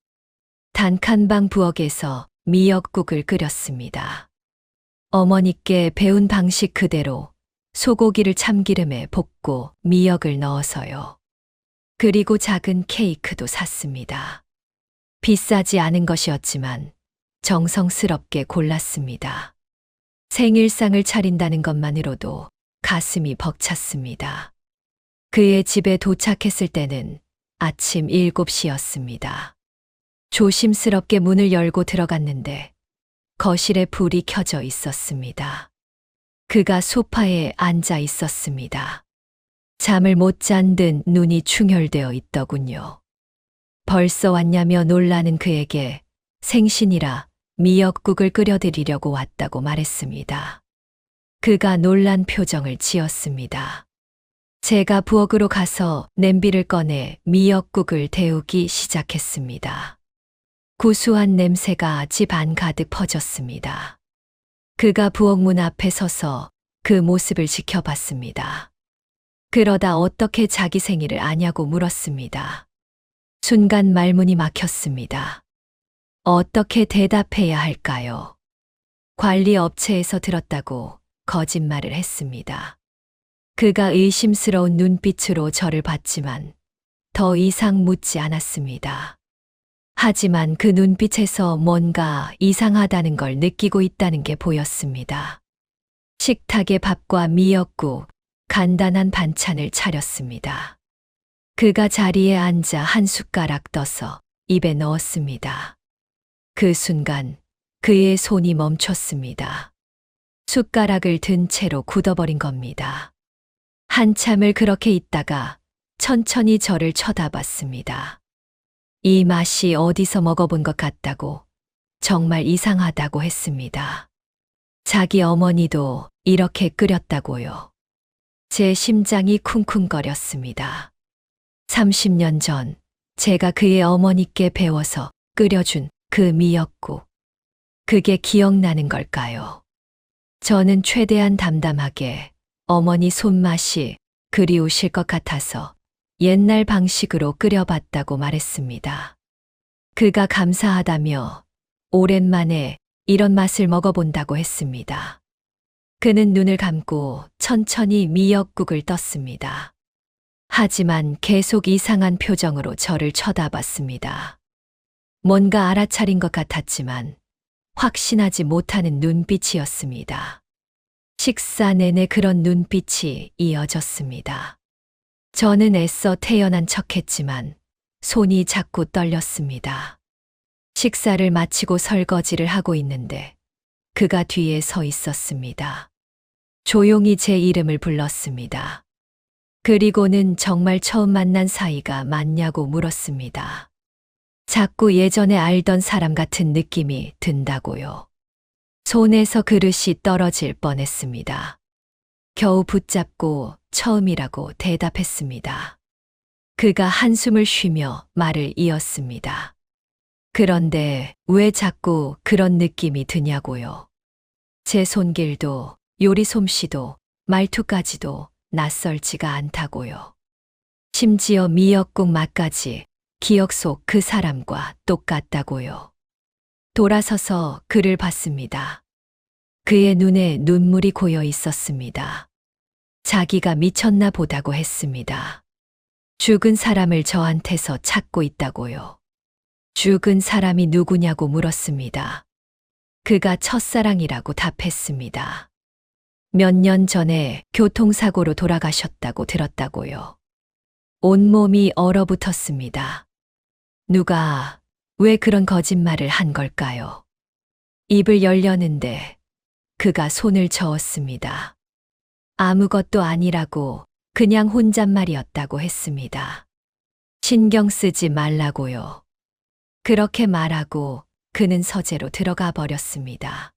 단칸방 부엌에서 미역국을 끓였습니다. 어머니께 배운 방식 그대로 소고기를 참기름에 볶고 미역을 넣어서요. 그리고 작은 케이크도 샀습니다. 비싸지 않은 것이었지만 정성스럽게 골랐습니다. 생일상을 차린다는 것만으로도 가슴이 벅찼습니다. 그의 집에 도착했을 때는 아침 7시였습니다. 조심스럽게 문을 열고 들어갔는데 거실에 불이 켜져 있었습니다. 그가 소파에 앉아 있었습니다. 잠을 못 잔 듯 눈이 충혈되어 있더군요. 벌써 왔냐며 놀라는 그에게 생신이라 미역국을 끓여드리려고 왔다고 말했습니다. 그가 놀란 표정을 지었습니다. 제가 부엌으로 가서 냄비를 꺼내 미역국을 데우기 시작했습니다. 구수한 냄새가 집 안 가득 퍼졌습니다. 그가 부엌 문 앞에 서서 그 모습을 지켜봤습니다. 그러다 어떻게 자기 생일을 아냐고 물었습니다. 순간 말문이 막혔습니다. 어떻게 대답해야 할까요? 관리 업체에서 들었다고 거짓말을 했습니다. 그가 의심스러운 눈빛으로 저를 봤지만 더 이상 묻지 않았습니다. 하지만 그 눈빛에서 뭔가 이상하다는 걸 느끼고 있다는 게 보였습니다. 식탁에 밥과 미역국, 간단한 반찬을 차렸습니다. 그가 자리에 앉아 한 숟가락 떠서 입에 넣었습니다. 그 순간 그의 손이 멈췄습니다. 숟가락을 든 채로 굳어버린 겁니다. 한참을 그렇게 있다가 천천히 저를 쳐다봤습니다. 이 맛이 어디서 먹어본 것 같다고, 정말 이상하다고 했습니다. 자기 어머니도 이렇게 끓였다고요. 제 심장이 쿵쿵거렸습니다. 30년 전 제가 그의 어머니께 배워서 끓여준 그 미역국. 그게 기억나는 걸까요? 저는 최대한 담담하게 어머니 손맛이 그리우실 것 같아서 옛날 방식으로 끓여봤다고 말했습니다. 그가 감사하다며 오랜만에 이런 맛을 먹어본다고 했습니다. 그는 눈을 감고 천천히 미역국을 떴습니다. 하지만 계속 이상한 표정으로 저를 쳐다봤습니다. 뭔가 알아차린 것 같았지만 확신하지 못하는 눈빛이었습니다. 식사 내내 그런 눈빛이 이어졌습니다. 저는 애써 태연한 척했지만 손이 자꾸 떨렸습니다. 식사를 마치고 설거지를 하고 있는데 그가 뒤에 서 있었습니다. 조용히 제 이름을 불렀습니다. 그리고는 정말 처음 만난 사이가 맞냐고 물었습니다. 자꾸 예전에 알던 사람 같은 느낌이 든다고요. 손에서 그릇이 떨어질 뻔했습니다. 겨우 붙잡고 처음이라고 대답했습니다. 그가 한숨을 쉬며 말을 이었습니다. 그런데 왜 자꾸 그런 느낌이 드냐고요. 제 손길도 요리 솜씨도 말투까지도 낯설지가 않다고요. 심지어 미역국 맛까지 기억 속 그 사람과 똑같다고요. 돌아서서 그를 봤습니다. 그의 눈에 눈물이 고여 있었습니다. 자기가 미쳤나 보다고 했습니다. 죽은 사람을 저한테서 찾고 있다고요. 죽은 사람이 누구냐고 물었습니다. 그가 첫사랑이라고 답했습니다. 몇 년 전에 교통사고로 돌아가셨다고 들었다고요. 온몸이 얼어붙었습니다. 누가 왜 그런 거짓말을 한 걸까요? 입을 열려는데 그가 손을 저었습니다. 아무것도 아니라고 그냥 혼잣말이었다고 했습니다. 신경 쓰지 말라고요. 그렇게 말하고 그는 서재로 들어가 버렸습니다.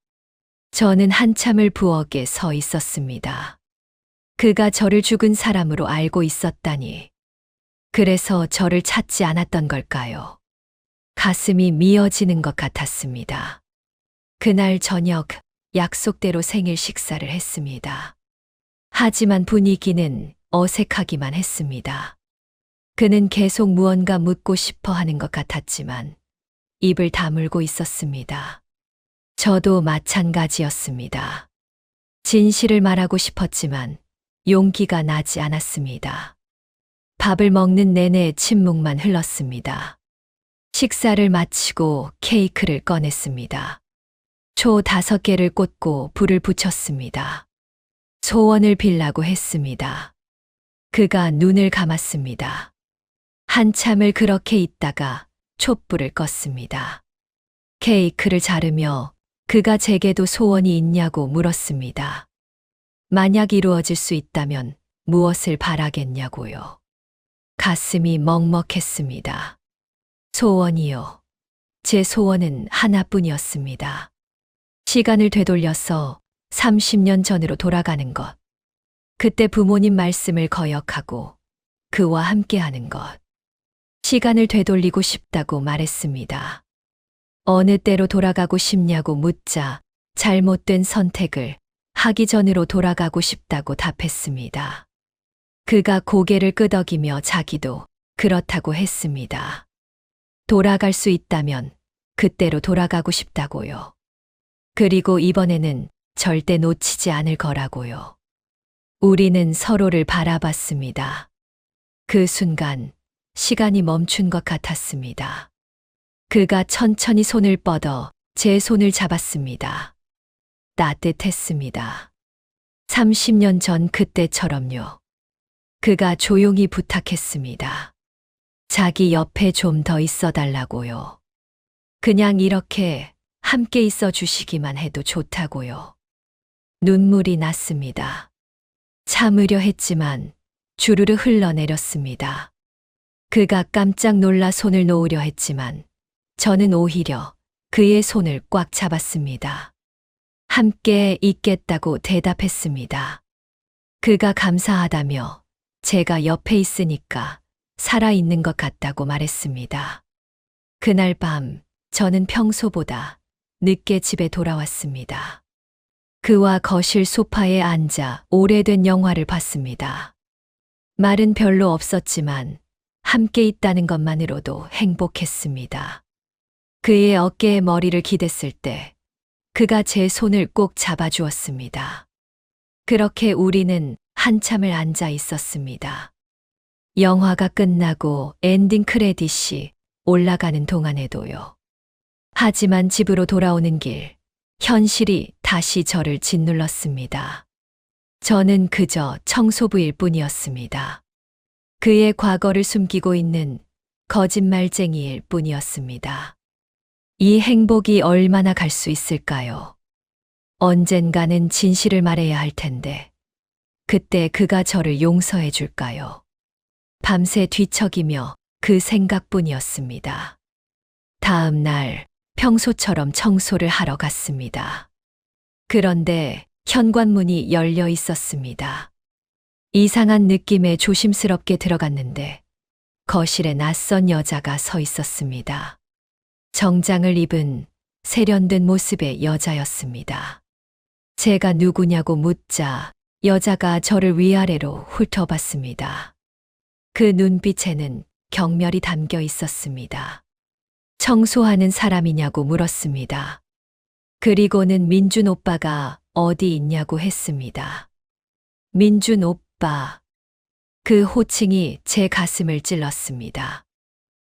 저는 한참을 부엌에 서 있었습니다. 그가 저를 죽은 사람으로 알고 있었다니. 그래서 저를 찾지 않았던 걸까요? 가슴이 미어지는 것 같았습니다. 그날 저녁 약속대로 생일 식사를 했습니다. 하지만 분위기는 어색하기만 했습니다. 그는 계속 무언가 묻고 싶어 하는 것 같았지만 입을 다물고 있었습니다. 저도 마찬가지였습니다. 진실을 말하고 싶었지만 용기가 나지 않았습니다. 밥을 먹는 내내 침묵만 흘렀습니다. 식사를 마치고 케이크를 꺼냈습니다. 초 5개를 꽂고 불을 붙였습니다. 소원을 빌라고 했습니다. 그가 눈을 감았습니다. 한참을 그렇게 있다가 촛불을 껐습니다. 케이크를 자르며 그가 제게도 소원이 있냐고 물었습니다. 만약 이루어질 수 있다면 무엇을 바라겠냐고요. 가슴이 먹먹했습니다. 소원이요. 제 소원은 하나뿐이었습니다. 시간을 되돌려서 30년 전으로 돌아가는 것. 그때 부모님 말씀을 거역하고 그와 함께하는 것. 시간을 되돌리고 싶다고 말했습니다. 어느 때로 돌아가고 싶냐고 묻자 잘못된 선택을 하기 전으로 돌아가고 싶다고 답했습니다. 그가 고개를 끄덕이며 자기도 그렇다고 했습니다. 돌아갈 수 있다면 그때로 돌아가고 싶다고요. 그리고 이번에는 절대 놓치지 않을 거라고요. 우리는 서로를 바라봤습니다. 그 순간 시간이 멈춘 것 같았습니다. 그가 천천히 손을 뻗어 제 손을 잡았습니다. 따뜻했습니다. 30년 전 그때처럼요. 그가 조용히 부탁했습니다. 자기 옆에 좀 더 있어 달라고요. 그냥 이렇게 함께 있어 주시기만 해도 좋다고요. 눈물이 났습니다. 참으려 했지만 주르르 흘러내렸습니다. 그가 깜짝 놀라 손을 놓으려 했지만 저는 오히려 그의 손을 꽉 잡았습니다. 함께 있겠다고 대답했습니다. 그가 감사하다며 제가 옆에 있으니까 살아있는 것 같다고 말했습니다. 그날 밤 저는 평소보다 늦게 집에 돌아왔습니다. 그와 거실 소파에 앉아 오래된 영화를 봤습니다. 말은 별로 없었지만 함께 있다는 것만으로도 행복했습니다. 그의 어깨에 머리를 기댔을 때 그가 제 손을 꼭 잡아주었습니다. 그렇게 우리는 한참을 앉아 있었습니다. 영화가 끝나고 엔딩 크레딧이 올라가는 동안에도요. 하지만 집으로 돌아오는 길, 현실이 다시 저를 짓눌렀습니다. 저는 그저 청소부일 뿐이었습니다. 그의 과거를 숨기고 있는 거짓말쟁이일 뿐이었습니다. 이 행복이 얼마나 갈 수 있을까요? 언젠가는 진실을 말해야 할 텐데, 그때 그가 저를 용서해 줄까요? 밤새 뒤척이며 그 생각뿐이었습니다. 다음 날 평소처럼 청소를 하러 갔습니다. 그런데 현관문이 열려 있었습니다. 이상한 느낌에 조심스럽게 들어갔는데 거실에 낯선 여자가 서 있었습니다. 정장을 입은 세련된 모습의 여자였습니다. 제가 누구냐고 묻자 여자가 저를 위아래로 훑어봤습니다. 그 눈빛에는 경멸이 담겨 있었습니다. 청소하는 사람이냐고 물었습니다. 그리고는 민준 오빠가 어디 있냐고 했습니다. 민준 오빠. 그 호칭이 제 가슴을 찔렀습니다.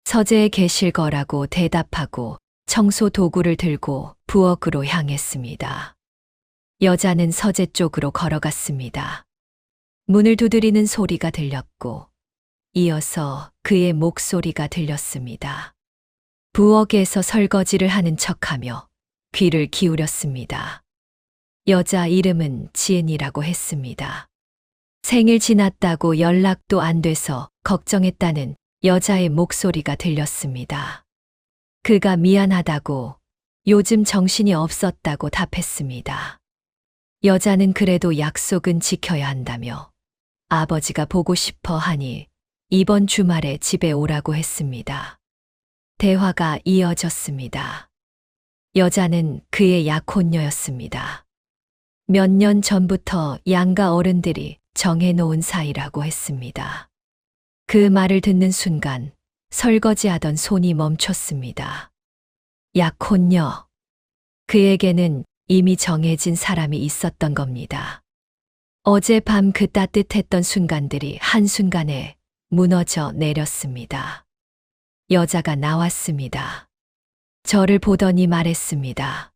서재에 계실 거라고 대답하고 청소 도구를 들고 부엌으로 향했습니다. 여자는 서재 쪽으로 걸어갔습니다. 문을 두드리는 소리가 들렸고 이어서 그의 목소리가 들렸습니다. 부엌에서 설거지를 하는 척하며 귀를 기울였습니다. 여자 이름은 지은이라고 했습니다. 생일 지났다고 연락도 안 돼서 걱정했다는 여자의 목소리가 들렸습니다. 그가 미안하다고, 요즘 정신이 없었다고 답했습니다. 여자는 그래도 약속은 지켜야 한다며 아버지가 보고 싶어 하니 이번 주말에 집에 오라고 했습니다. 대화가 이어졌습니다. 여자는 그의 약혼녀였습니다. 몇 년 전부터 양가 어른들이 정해놓은 사이라고 했습니다. 그 말을 듣는 순간 설거지하던 손이 멈췄습니다. 약혼녀. 그에게는 이미 정해진 사람이 있었던 겁니다. 어젯밤 그 따뜻했던 순간들이 한순간에 무너져 내렸습니다. 여자가 나왔습니다. 저를 보더니 말했습니다.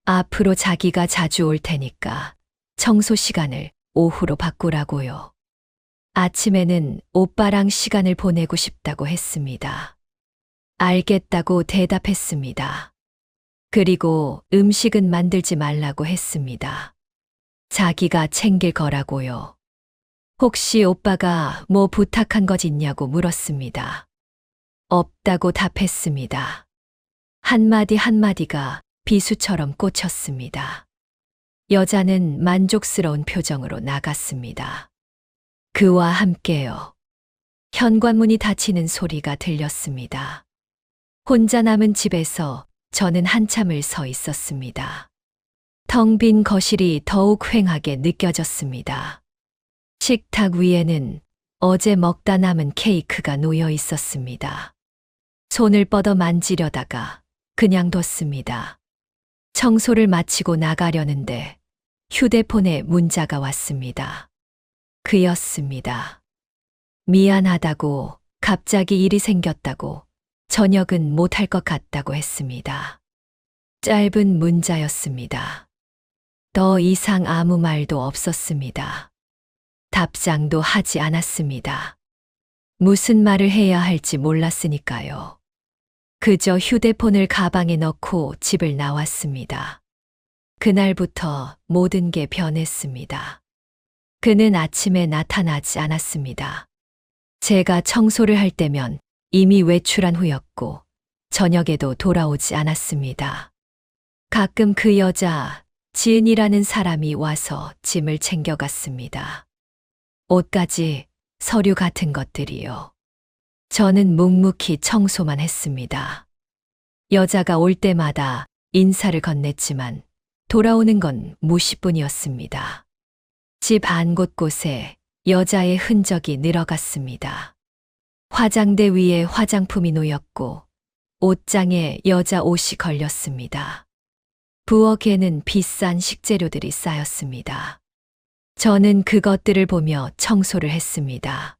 앞으로 자기가 자주 올 테니까 청소 시간을 오후로 바꾸라고요. 아침에는 오빠랑 시간을 보내고 싶다고 했습니다. 알겠다고 대답했습니다. 그리고 음식은 만들지 말라고 했습니다. 자기가 챙길 거라고요. 혹시 오빠가 뭐 부탁한 것 있냐고 물었습니다. 없다고 답했습니다. 한마디 한마디가 비수처럼 꽂혔습니다. 여자는 만족스러운 표정으로 나갔습니다. 그와 함께요. 현관문이 닫히는 소리가 들렸습니다. 혼자 남은 집에서 저는 한참을 서 있었습니다. 텅 빈 거실이 더욱 휑하게 느껴졌습니다. 식탁 위에는 어제 먹다 남은 케이크가 놓여 있었습니다. 손을 뻗어 만지려다가 그냥 뒀습니다. 청소를 마치고 나가려는데 휴대폰에 문자가 왔습니다. 그였습니다. 미안하다고, 갑자기 일이 생겼다고, 저녁은 못할 것 같다고 했습니다. 짧은 문자였습니다. 더 이상 아무 말도 없었습니다. 답장도 하지 않았습니다. 무슨 말을 해야 할지 몰랐으니까요. 그저 휴대폰을 가방에 넣고 집을 나왔습니다. 그날부터 모든 게 변했습니다. 그는 아침에 나타나지 않았습니다. 제가 청소를 할 때면 이미 외출한 후였고 저녁에도 돌아오지 않았습니다. 가끔 그 여자, 지은이라는 사람이 와서 짐을 챙겨갔습니다. 옷까지, 서류 같은 것들이요. 저는 묵묵히 청소만 했습니다. 여자가 올 때마다 인사를 건넸지만 돌아오는 건 무시뿐이었습니다. 집 안 곳곳에 여자의 흔적이 늘어갔습니다. 화장대 위에 화장품이 놓였고 옷장에 여자 옷이 걸렸습니다. 부엌에는 비싼 식재료들이 쌓였습니다. 저는 그것들을 보며 청소를 했습니다.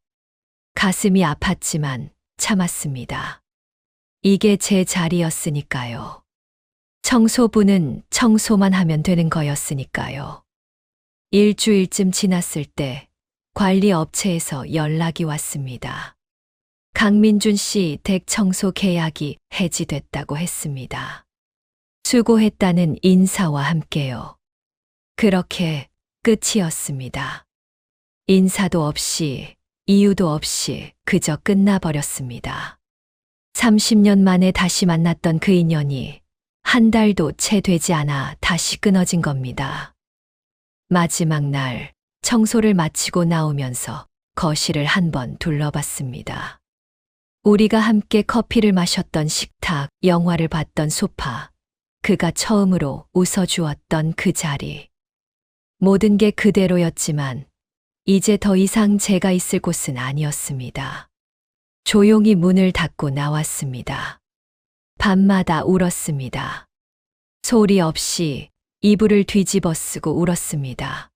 가슴이 아팠지만 참았습니다. 이게 제 자리였으니까요. 청소부는 청소만 하면 되는 거였으니까요. 일주일쯤 지났을 때 관리 업체에서 연락이 왔습니다. 강민준 씨 댁 청소 계약이 해지됐다고 했습니다. 수고했다는 인사와 함께요. 그렇게 끝이었습니다. 인사도 없이 이유도 없이 그저 끝나버렸습니다. 30년 만에 다시 만났던 그 인연이 한 달도 채 되지 않아 다시 끊어진 겁니다. 마지막 날 청소를 마치고 나오면서 거실을 한번 둘러봤습니다. 우리가 함께 커피를 마셨던 식탁, 영화를 봤던 소파, 그가 처음으로 웃어주었던 그 자리. 모든 게 그대로였지만 이제 더 이상 제가 있을 곳은 아니었습니다. 조용히 문을 닫고 나왔습니다. 밤마다 울었습니다. 소리 없이 이불을 뒤집어 쓰고 울었습니다.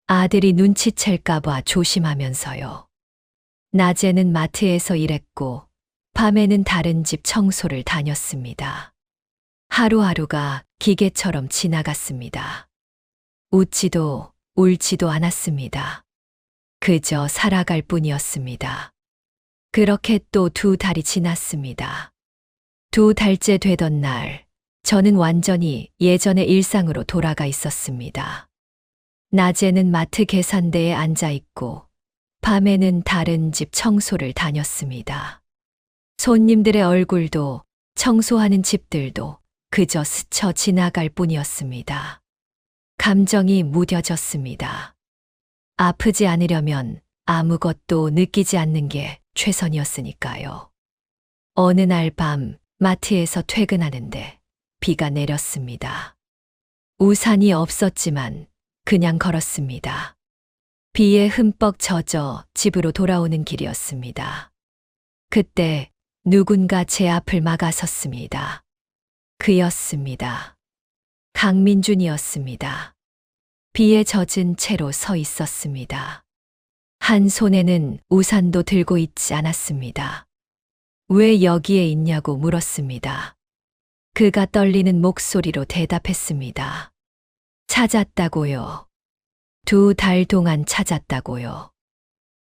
아들이 눈치챌까봐 조심하면서요. 낮에는 마트에서 일했고 밤에는 다른 집 청소를 다녔습니다. 하루하루가 기계처럼 지나갔습니다. 웃지도 울지도 않았습니다. 그저 살아갈 뿐이었습니다. 그렇게 또 2달이 지났습니다. 2달째 되던 날, 저는 완전히 예전의 일상으로 돌아가 있었습니다. 낮에는 마트 계산대에 앉아 있고, 밤에는 다른 집 청소를 다녔습니다. 손님들의 얼굴도 청소하는 집들도 그저 스쳐 지나갈 뿐이었습니다. 감정이 무뎌졌습니다. 아프지 않으려면 아무것도 느끼지 않는 게 최선이었으니까요. 어느 날 밤 마트에서 퇴근하는데 비가 내렸습니다. 우산이 없었지만 그냥 걸었습니다. 비에 흠뻑 젖어 집으로 돌아오는 길이었습니다. 그때 누군가 제 앞을 막아섰습니다. 그였습니다. 강민준이었습니다. 비에 젖은 채로 서 있었습니다. 한 손에는 우산도 들고 있지 않았습니다. 왜 여기에 있냐고 물었습니다. 그가 떨리는 목소리로 대답했습니다. 찾았다고요. 2달 동안 찾았다고요.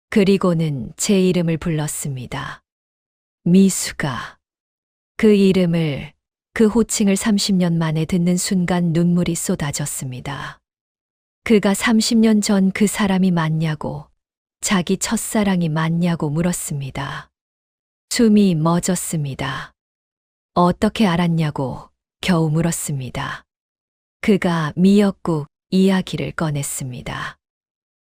그리고는 제 이름을 불렀습니다. 미수가. 그 이름을, 그 호칭을 30년 만에 듣는 순간 눈물이 쏟아졌습니다. 그가 30년 전 그 사람이 맞냐고, 자기 첫사랑이 맞냐고 물었습니다. 숨이 멎었습니다. 어떻게 알았냐고 겨우 물었습니다. 그가 미역국 이야기를 꺼냈습니다.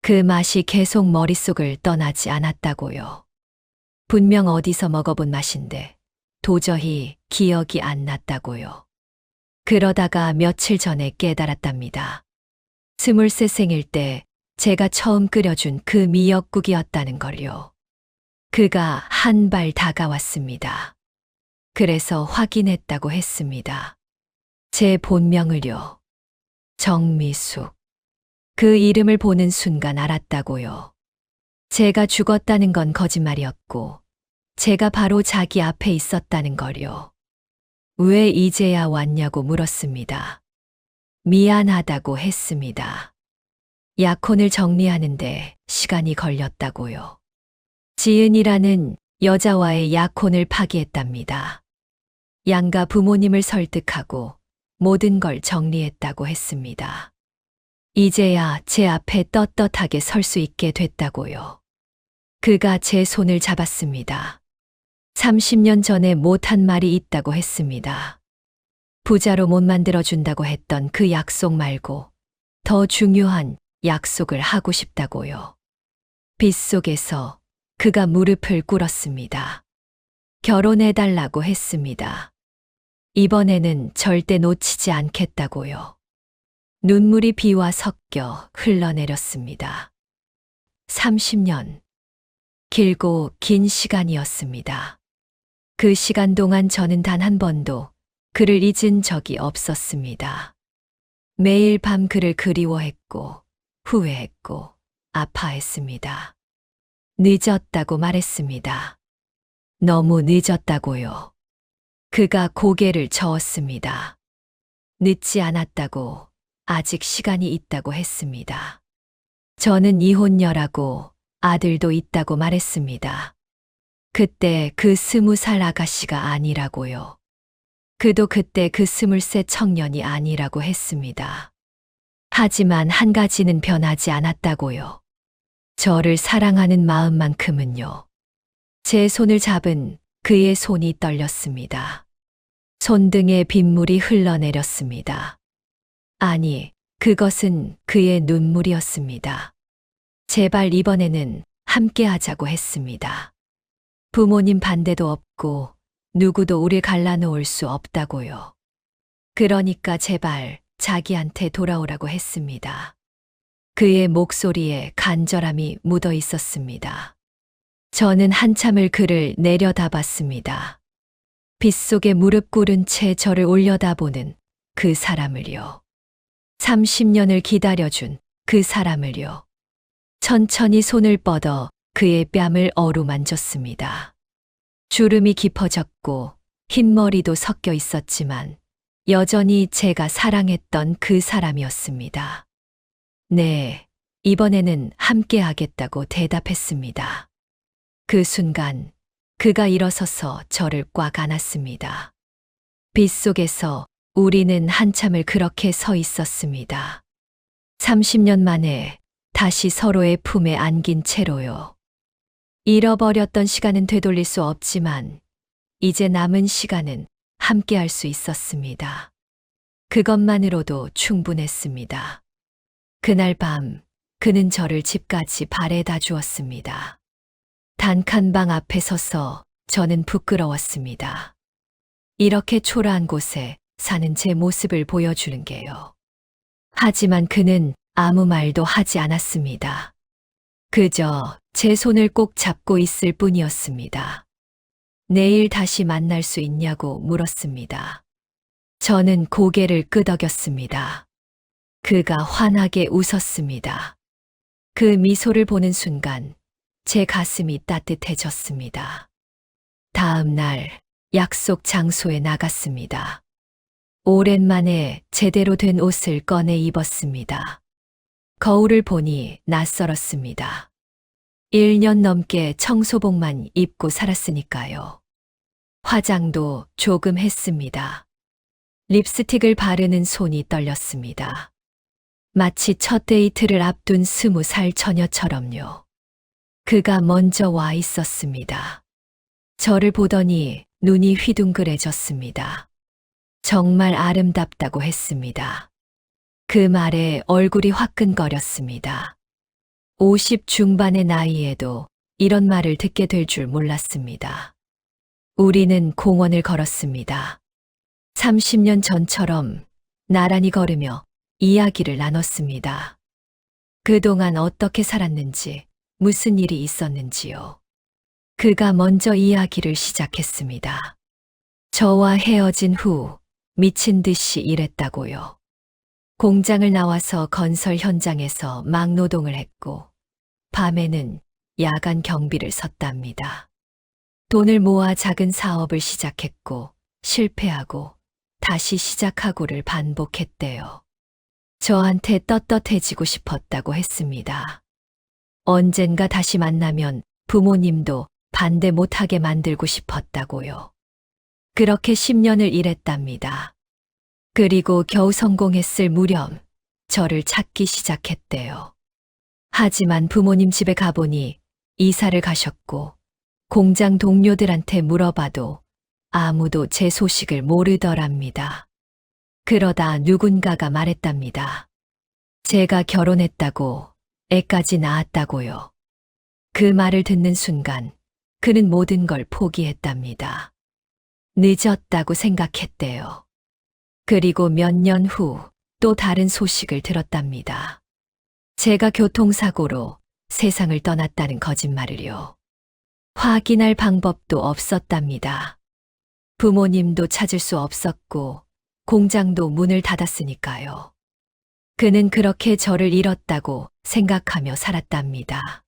그 맛이 계속 머릿속을 떠나지 않았다고요. 분명 어디서 먹어본 맛인데 도저히 기억이 안 났다고요. 그러다가 며칠 전에 깨달았답니다. 23 생일 때 제가 처음 끓여준 그 미역국이었다는 걸요. 그가 한 발 다가왔습니다. 그래서 확인했다고 했습니다. 제 본명을요. 정미숙. 그 이름을 보는 순간 알았다고요. 제가 죽었다는 건 거짓말이었고, 제가 바로 자기 앞에 있었다는 걸요. 왜 이제야 왔냐고 물었습니다. 미안하다고 했습니다. 약혼을 정리하는데 시간이 걸렸다고요. 지은이라는 여자와의 약혼을 파기했답니다. 양가 부모님을 설득하고 모든 걸 정리했다고 했습니다. 이제야 제 앞에 떳떳하게 설 수 있게 됐다고요. 그가 제 손을 잡았습니다. 30년 전에 못한 말이 있다고 했습니다. 부자로 못 만들어준다고 했던 그 약속 말고 더 중요한 약속을 하고 싶다고요. 빗속에서 그가 무릎을 꿇었습니다. 결혼해달라고 했습니다. 이번에는 절대 놓치지 않겠다고요. 눈물이 비와 섞여 흘러내렸습니다. 30년. 길고 긴 시간이었습니다. 그 시간 동안 저는 단 한 번도 그를 잊은 적이 없었습니다. 매일 밤 그를 그리워했고, 후회했고, 아파했습니다. 늦었다고 말했습니다. 너무 늦었다고요. 그가 고개를 저었습니다. 늦지 않았다고, 아직 시간이 있다고 했습니다. 저는 이혼녀라고 아들도 있다고 말했습니다. 그때 그 20살 아가씨가 아니라고요. 그도 그때 그 23 청년이 아니라고 했습니다. 하지만 한 가지는 변하지 않았다고요. 저를 사랑하는 마음만큼은요. 제 손을 잡은 그의 손이 떨렸습니다. 손등에 빗물이 흘러내렸습니다. 아니, 그것은 그의 눈물이었습니다. 제발 이번에는 함께 하자고 했습니다. 부모님 반대도 없고 누구도 우릴 갈라놓을 수 없다고요. 그러니까 제발 자기한테 돌아오라고 했습니다. 그의 목소리에 간절함이 묻어 있었습니다. 저는 한참을 그를 내려다봤습니다. 빗속에 무릎 꿇은 채 저를 올려다보는 그 사람을요. 30년을 기다려준 그 사람을요. 천천히 손을 뻗어 그의 뺨을 어루만졌습니다. 주름이 깊어졌고 흰머리도 섞여 있었지만 여전히 제가 사랑했던 그 사람이었습니다. 네, 이번에는 함께 하겠다고 대답했습니다. 그 순간 그가 일어서서 저를 꽉 안았습니다. 빗속에서 우리는 한참을 그렇게 서 있었습니다. 30년 만에 다시 서로의 품에 안긴 채로요. 잃어버렸던 시간은 되돌릴 수 없지만 이제 남은 시간은 함께 할 수 있었습니다. 그것만으로도 충분했습니다. 그날 밤 그는 저를 집까지 바래다 주었습니다. 단칸방 앞에 서서 저는 부끄러웠습니다. 이렇게 초라한 곳에 사는 제 모습을 보여주는 게요. 하지만 그는 아무 말도 하지 않았습니다. 그저 제 손을 꼭 잡고 있을 뿐이었습니다. 내일 다시 만날 수 있냐고 물었습니다. 저는 고개를 끄덕였습니다. 그가 환하게 웃었습니다. 그 미소를 보는 순간 제 가슴이 따뜻해졌습니다. 다음 날 약속 장소에 나갔습니다. 오랜만에 제대로 된 옷을 꺼내 입었습니다. 거울을 보니 낯설었습니다. 1년 넘게 청소복만 입고 살았으니까요. 화장도 조금 했습니다. 립스틱을 바르는 손이 떨렸습니다. 마치 첫 데이트를 앞둔 20살 처녀처럼요. 그가 먼저 와 있었습니다. 저를 보더니 눈이 휘둥그레졌습니다. 정말 아름답다고 했습니다. 그 말에 얼굴이 화끈거렸습니다. 50 중반의 나이에도 이런 말을 듣게 될 줄 몰랐습니다. 우리는 공원을 걸었습니다. 30년 전처럼 나란히 걸으며 이야기를 나눴습니다. 그동안 어떻게 살았는지, 무슨 일이 있었는지요. 그가 먼저 이야기를 시작했습니다. 저와 헤어진 후 미친 듯이 일했다고요. 공장을 나와서 건설 현장에서 막노동을 했고, 밤에는 야간 경비를 섰답니다. 돈을 모아 작은 사업을 시작했고, 실패하고, 다시 시작하고를 반복했대요. 저한테 떳떳해지고 싶었다고 했습니다. 언젠가 다시 만나면 부모님도 반대 못하게 만들고 싶었다고요. 그렇게 10년을 일했답니다. 그리고 겨우 성공했을 무렵 저를 찾기 시작했대요. 하지만 부모님 집에 가보니 이사를 가셨고 공장 동료들한테 물어봐도 아무도 제 소식을 모르더랍니다. 그러다 누군가가 말했답니다. 제가 결혼했다고, 애까지 낳았다고요. 그 말을 듣는 순간 그는 모든 걸 포기했답니다. 늦었다고 생각했대요. 그리고 몇 년 후 또 다른 소식을 들었답니다. 제가 교통사고로 세상을 떠났다는 거짓말을요. 확인할 방법도 없었답니다. 부모님도 찾을 수 없었고 공장도 문을 닫았으니까요. 그는 그렇게 저를 잃었다고 생각하며 살았답니다.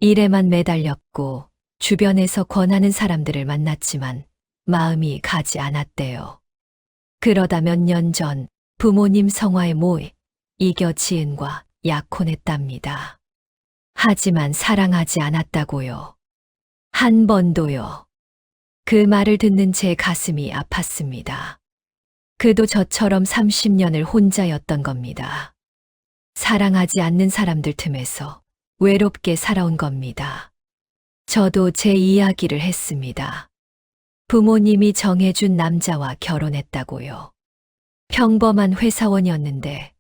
일에만 매달렸고 주변에서 권하는 사람들을 만났지만 마음이 가지 않았대요. 그러다 몇 년 전 부모님 성화에 모이 이겨 지은과 약혼했답니다. 하지만 사랑하지 않았다고요. 한 번도요. 그 말을 듣는 제 가슴이 아팠습니다. 그도 저처럼 30년을 혼자였던 겁니다. 사랑하지 않는 사람들 틈에서 외롭게 살아온 겁니다. 저도 제 이야기를 했습니다. 부모님이 정해준 남자와 결혼했다고요. 평범한 회사원이었는데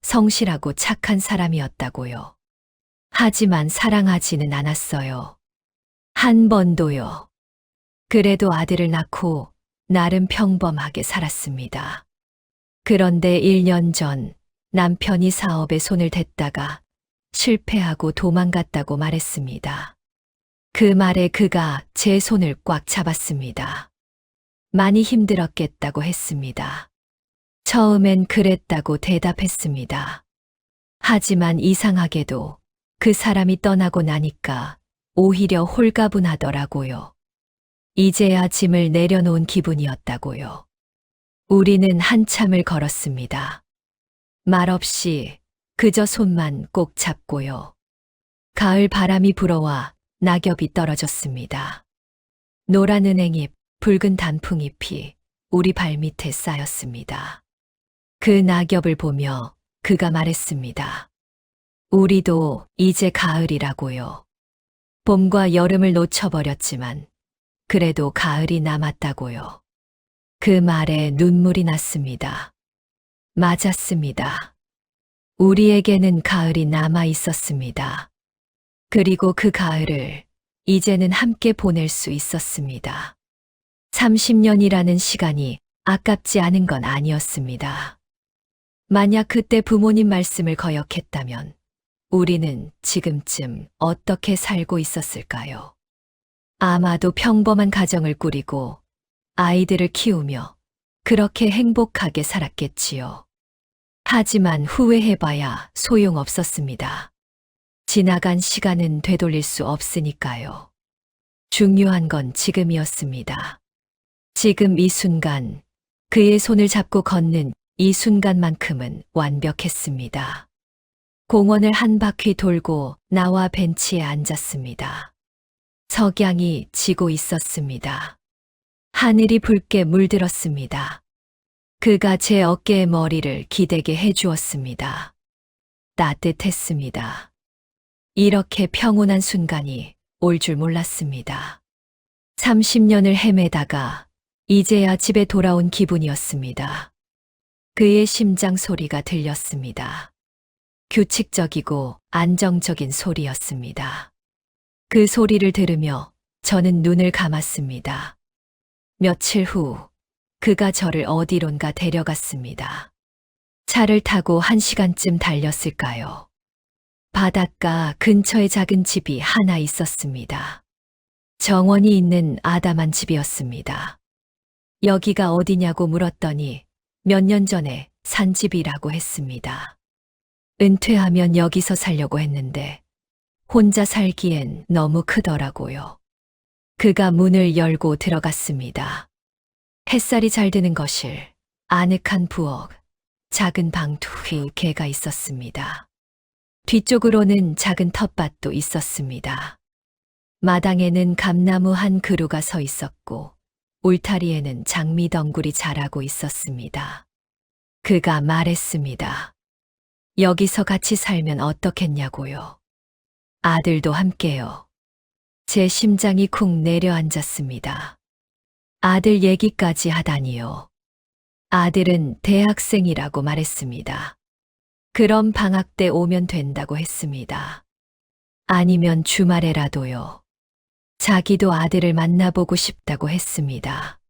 성실하고 착한 사람이었다고요. 하지만 사랑하지는 않았어요. 한 번도요. 그래도 아들을 낳고 나름 평범하게 살았습니다. 그런데 1년 전 남편이 사업에 손을 댔다가 실패하고 도망갔다고 말했습니다. 그 말에 그가 제 손을 꽉 잡았습니다. 많이 힘들었겠다고 했습니다. 처음엔 그랬다고 대답했습니다. 하지만 이상하게도 그 사람이 떠나고 나니까 오히려 홀가분하더라고요. 이제야 짐을 내려놓은 기분이었다고요. 우리는 한참을 걸었습니다. 말없이 그저 손만 꼭 잡고요. 가을 바람이 불어와 낙엽이 떨어졌습니다. 노란 은행잎, 붉은 단풍잎이 우리 발밑에 쌓였습니다. 그 낙엽을 보며 그가 말했습니다. 우리도 이제 가을이라고요. 봄과 여름을 놓쳐버렸지만 그래도 가을이 남았다고요. 그 말에 눈물이 났습니다. 맞았습니다. 우리에게는 가을이 남아 있었습니다. 그리고 그 가을을 이제는 함께 보낼 수 있었습니다. 30년이라는 시간이 아깝지 않은 건 아니었습니다. 만약 그때 부모님 말씀을 거역했다면 우리는 지금쯤 어떻게 살고 있었을까요? 아마도 평범한 가정을 꾸리고 아이들을 키우며 그렇게 행복하게 살았겠지요. 하지만 후회해봐야 소용없었습니다. 지나간 시간은 되돌릴 수 없으니까요. 중요한 건 지금이었습니다. 지금 이 순간, 그의 손을 잡고 걷는 이 순간만큼은 완벽했습니다. 공원을 한 바퀴 돌고 나와 벤치에 앉았습니다. 석양이 지고 있었습니다. 하늘이 붉게 물들었습니다. 그가 제 어깨에 머리를 기대게 해주었습니다. 따뜻했습니다. 이렇게 평온한 순간이 올 줄 몰랐습니다. 30년을 헤매다가 이제야 집에 돌아온 기분이었습니다. 그의 심장 소리가 들렸습니다. 규칙적이고 안정적인 소리였습니다. 그 소리를 들으며 저는 눈을 감았습니다. 며칠 후 그가 저를 어디론가 데려갔습니다. 차를 타고 1시간쯤 달렸을까요? 바닷가 근처에 작은 집이 하나 있었습니다. 정원이 있는 아담한 집이었습니다. 여기가 어디냐고 물었더니 몇 년 전에 산 집이라고 했습니다. 은퇴하면 여기서 살려고 했는데 혼자 살기엔 너무 크더라고요. 그가 문을 열고 들어갔습니다. 햇살이 잘 드는 거실, 아늑한 부엌, 작은 방 2개가 있었습니다. 뒤쪽으로는 작은 텃밭도 있었습니다. 마당에는 감나무 한 그루가 서 있었고 울타리에는 장미덩굴이 자라고 있었습니다. 그가 말했습니다. 여기서 같이 살면 어떻겠냐고요. 아들도 함께요. 제 심장이 쿵 내려앉았습니다. 아들 얘기까지 하다니요. 아들은 대학생이라고 말했습니다. 그럼 방학 때 오면 된다고 했습니다. 아니면 주말에라도요. 자기도 아들을 만나보고 싶다고 했습니다.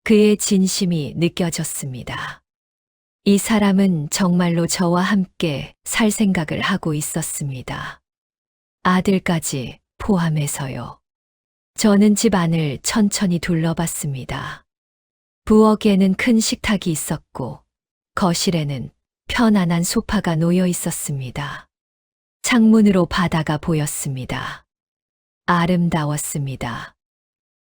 그의 진심이 느껴졌습니다. 이 사람은 정말로 저와 함께 살 생각을 하고 있었습니다. 아들까지 포함해서요. 저는 집 안을 천천히 둘러봤습니다. 부엌에는 큰 식탁이 있었고 거실에는 편안한 소파가 놓여 있었습니다. 창문으로 바다가 보였습니다. 아름다웠습니다.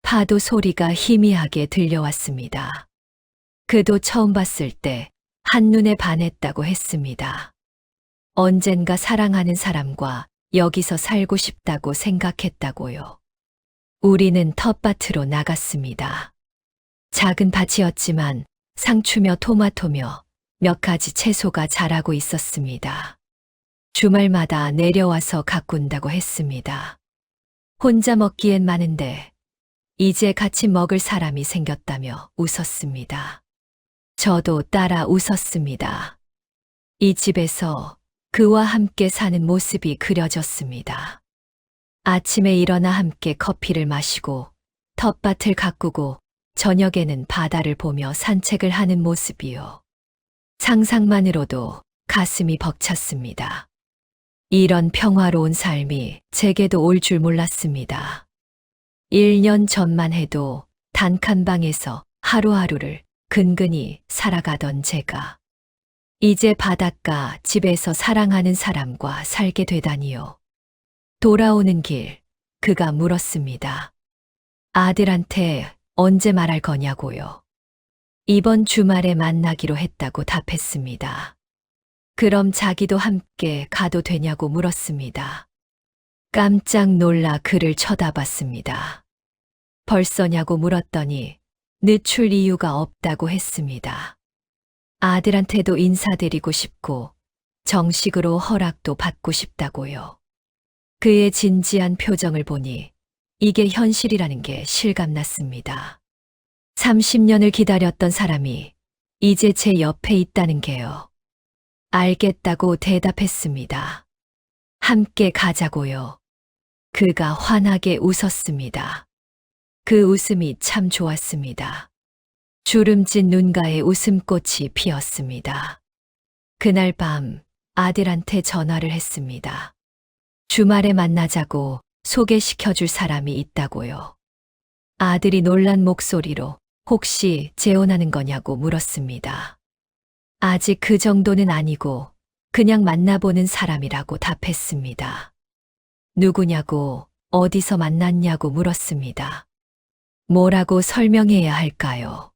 파도 소리가 희미하게 들려왔습니다. 그도 처음 봤을 때 한눈에 반했다고 했습니다. 언젠가 사랑하는 사람과 여기서 살고 싶다고 생각했다고요. 우리는 텃밭으로 나갔습니다. 작은 밭이었지만 상추며 토마토며 몇 가지 채소가 자라고 있었습니다. 주말마다 내려와서 가꾼다고 했습니다. 혼자 먹기엔 많은데 이제 같이 먹을 사람이 생겼다며 웃었습니다. 저도 따라 웃었습니다. 이 집에서 그와 함께 사는 모습이 그려졌습니다. 아침에 일어나 함께 커피를 마시고 텃밭을 가꾸고 저녁에는 바다를 보며 산책을 하는 모습이요. 상상만으로도 가슴이 벅찼습니다. 이런 평화로운 삶이 제게도 올 줄 몰랐습니다. 1년 전만 해도 단칸방에서 하루하루를 근근히 살아가던 제가 이제 바닷가 집에서 사랑하는 사람과 살게 되다니요. 돌아오는 길 그가 물었습니다. 아들한테 언제 말할 거냐고요. 이번 주말에 만나기로 했다고 답했습니다. 그럼 자기도 함께 가도 되냐고 물었습니다. 깜짝 놀라 그를 쳐다봤습니다. 벌써냐고 물었더니 늦출 이유가 없다고 했습니다. 아들한테도 인사드리고 싶고 정식으로 허락도 받고 싶다고요. 그의 진지한 표정을 보니 이게 현실이라는 게 실감났습니다. 30년을 기다렸던 사람이 이제 제 옆에 있다는 게요. 알겠다고 대답했습니다. 함께 가자고요. 그가 환하게 웃었습니다. 그 웃음이 참 좋았습니다. 주름진 눈가에 웃음꽃이 피었습니다. 그날 밤 아들한테 전화를 했습니다. 주말에 만나자고 소개시켜줄 사람이 있다고요. 아들이 놀란 목소리로 혹시 재혼하는 거냐고 물었습니다. 아직 그 정도는 아니고 그냥 만나보는 사람이라고 답했습니다. 누구냐고 어디서 만났냐고 물었습니다. 뭐라고 설명해야 할까요?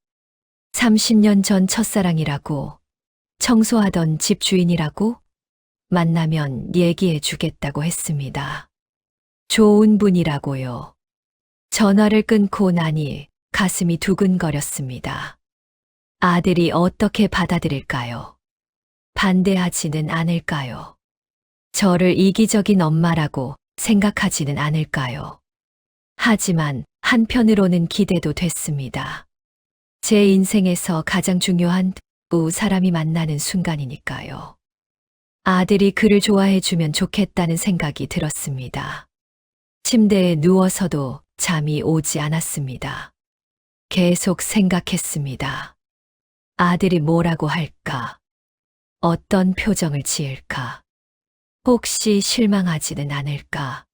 30년 전 첫사랑이라고, 청소하던 집 주인이라고, 만나면 얘기해 주겠다고 했습니다. 좋은 분이라고요. 전화를 끊고 나니 가슴이 두근거렸습니다. 아들이 어떻게 받아들일까요? 반대하지는 않을까요? 저를 이기적인 엄마라고 생각하지는 않을까요? 하지만 한편으로는 기대도 됐습니다. 제 인생에서 가장 중요한 두 사람이 만나는 순간이니까요. 아들이 그를 좋아해주면 좋겠다는 생각이 들었습니다. 침대에 누워서도 잠이 오지 않았습니다. 계속 생각했습니다. 아들이 뭐라고 할까? 어떤 표정을 지을까? 혹시 실망하지는 않을까?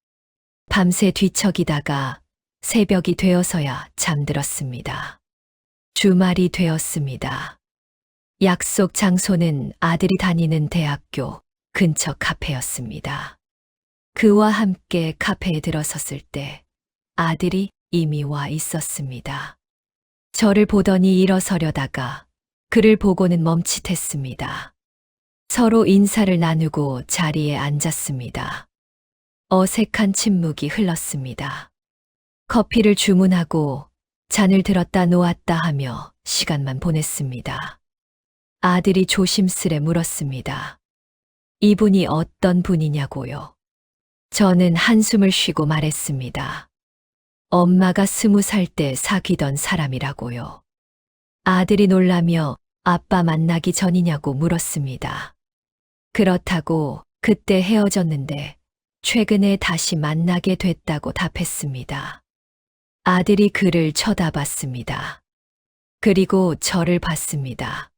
밤새 뒤척이다가 새벽이 되어서야 잠들었습니다. 주말이 되었습니다. 약속 장소는 아들이 다니는 대학교 근처 카페였습니다. 그와 함께 카페에 들어섰을 때 아들이 이미 와 있었습니다. 저를 보더니 일어서려다가 그를 보고는 멈칫했습니다. 서로 인사를 나누고 자리에 앉았습니다. 어색한 침묵이 흘렀습니다. 커피를 주문하고 잔을 들었다 놓았다 하며 시간만 보냈습니다. 아들이 조심스레 물었습니다. 이분이 어떤 분이냐고요. 저는 한숨을 쉬고 말했습니다. 엄마가 20살 때 사귀던 사람이라고요. 아들이 놀라며 아빠 만나기 전이냐고 물었습니다. 그렇다고 그때 헤어졌는데 최근에 다시 만나게 됐다고 답했습니다. 아들이 그를 쳐다봤습니다. 그리고 저를 봤습니다.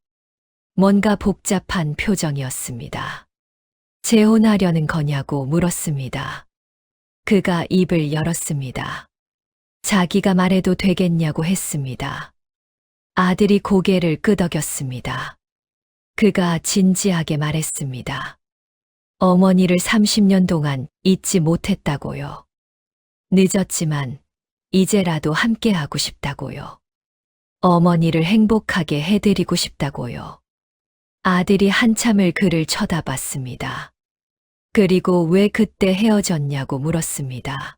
뭔가 복잡한 표정이었습니다. 재혼하려는 거냐고 물었습니다. 그가 입을 열었습니다. 자기가 말해도 되겠냐고 했습니다. 아들이 고개를 끄덕였습니다. 그가 진지하게 말했습니다. 어머니를 30년 동안 잊지 못했다고요. 늦었지만 이제라도 함께하고 싶다고요. 어머니를 행복하게 해드리고 싶다고요. 아들이 한참을 그를 쳐다봤습니다. 그리고 왜 그때 헤어졌냐고 물었습니다.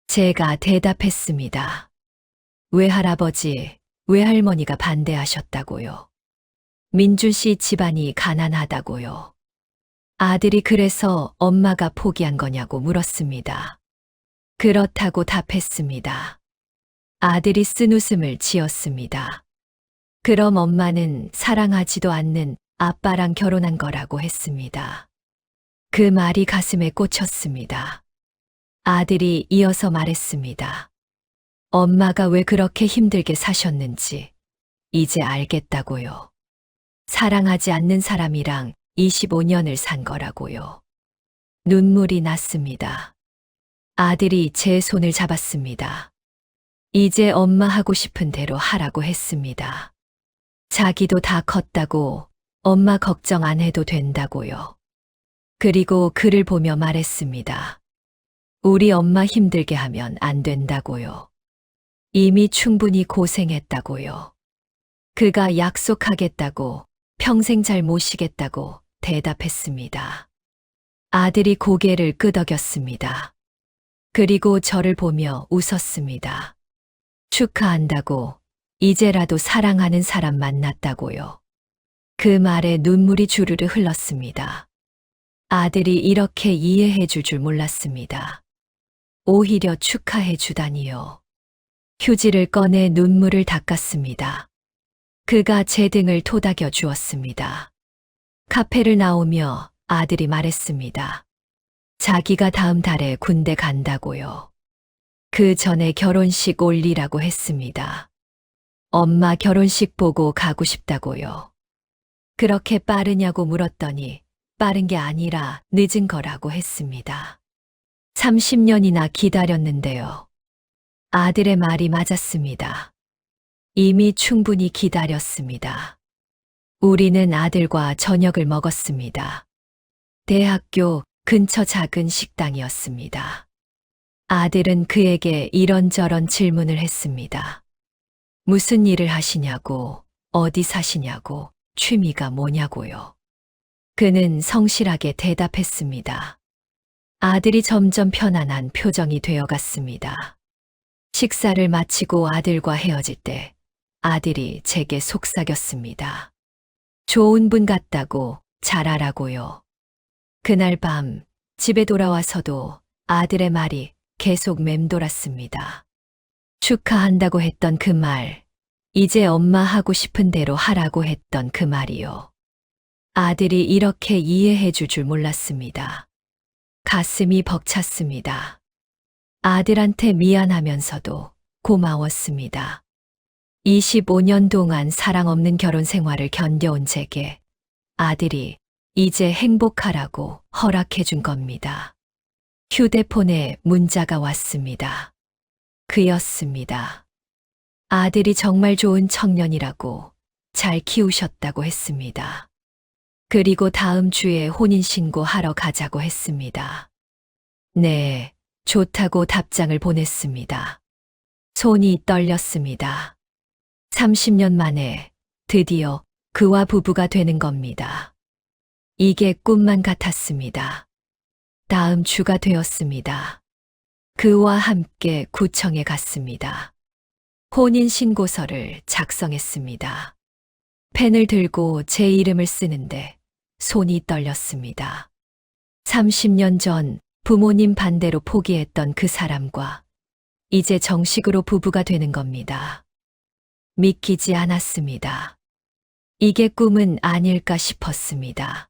제가 대답했습니다. 외할아버지, 외할머니가 반대하셨다고요. 민준 씨 집안이 가난하다고요. 아들이 그래서 엄마가 포기한 거냐고 물었습니다. 그렇다고 답했습니다. 아들이 쓴 웃음을 지었습니다. 그럼 엄마는 사랑하지도 않는 아빠랑 결혼한 거라고 했습니다. 그 말이 가슴에 꽂혔습니다. 아들이 이어서 말했습니다. 엄마가 왜 그렇게 힘들게 사셨는지 이제 알겠다고요. 사랑하지 않는 사람이랑 25년을 산 거라고요. 눈물이 났습니다. 아들이 제 손을 잡았습니다. 이제 엄마 하고 싶은 대로 하라고 했습니다. 자기도 다 컸다고 엄마 걱정 안 해도 된다고요. 그리고 그를 보며 말했습니다. 우리 엄마 힘들게 하면 안 된다고요. 이미 충분히 고생했다고요. 그가 약속하겠다고 평생 잘 모시겠다고 대답했습니다. 아들이 고개를 끄덕였습니다. 그리고 저를 보며 웃었습니다. 축하한다고, 이제라도 사랑하는 사람 만났다고요. 그 말에 눈물이 주르르 흘렀습니다. 아들이 이렇게 이해해 줄 줄 몰랐습니다. 오히려 축하해 주다니요. 휴지를 꺼내 눈물을 닦았습니다. 그가 제 등을 토닥여 주었습니다. 카페를 나오며 아들이 말했습니다. 자기가 다음 달에 군대 간다고요. 그 전에 결혼식 올리라고 했습니다. 엄마 결혼식 보고 가고 싶다고요. 그렇게 빠르냐고 물었더니 빠른 게 아니라 늦은 거라고 했습니다. 30년이나 기다렸는데요. 아들의 말이 맞았습니다. 이미 충분히 기다렸습니다. 우리는 아들과 저녁을 먹었습니다. 대학교 근처 작은 식당이었습니다. 아들은 그에게 이런저런 질문을 했습니다. 무슨 일을 하시냐고, 어디 사시냐고, 취미가 뭐냐고요. 그는 성실하게 대답했습니다. 아들이 점점 편안한 표정이 되어갔습니다. 식사를 마치고 아들과 헤어질 때 아들이 제게 속삭였습니다. 좋은 분 같다고 잘하라고요. 그날 밤 집에 돌아와서도 아들의 말이 계속 맴돌았습니다. 축하한다고 했던 그 말, 이제 엄마 하고 싶은 대로 하라고 했던 그 말이요. 아들이 이렇게 이해해 줄 줄 몰랐습니다. 가슴이 벅찼습니다. 아들한테 미안하면서도 고마웠습니다. 25년 동안 사랑 없는 결혼 생활을 견뎌온 제게 아들이 이제 행복하라고 허락해 준 겁니다. 휴대폰에 문자가 왔습니다. 그였습니다. 아들이 정말 좋은 청년이라고 잘 키우셨다고 했습니다. 그리고 다음 주에 혼인신고 하러 가자고 했습니다. 네, 좋다고 답장을 보냈습니다. 손이 떨렸습니다. 30년 만에 드디어 그와 부부가 되는 겁니다. 이게 꿈만 같았습니다. 다음 주가 되었습니다. 그와 함께 구청에 갔습니다. 혼인신고서를 작성했습니다. 펜을 들고 제 이름을 쓰는데 손이 떨렸습니다. 30년 전 부모님 반대로 포기했던 그 사람과 이제 정식으로 부부가 되는 겁니다. 믿기지 않았습니다. 이게 꿈은 아닐까 싶었습니다.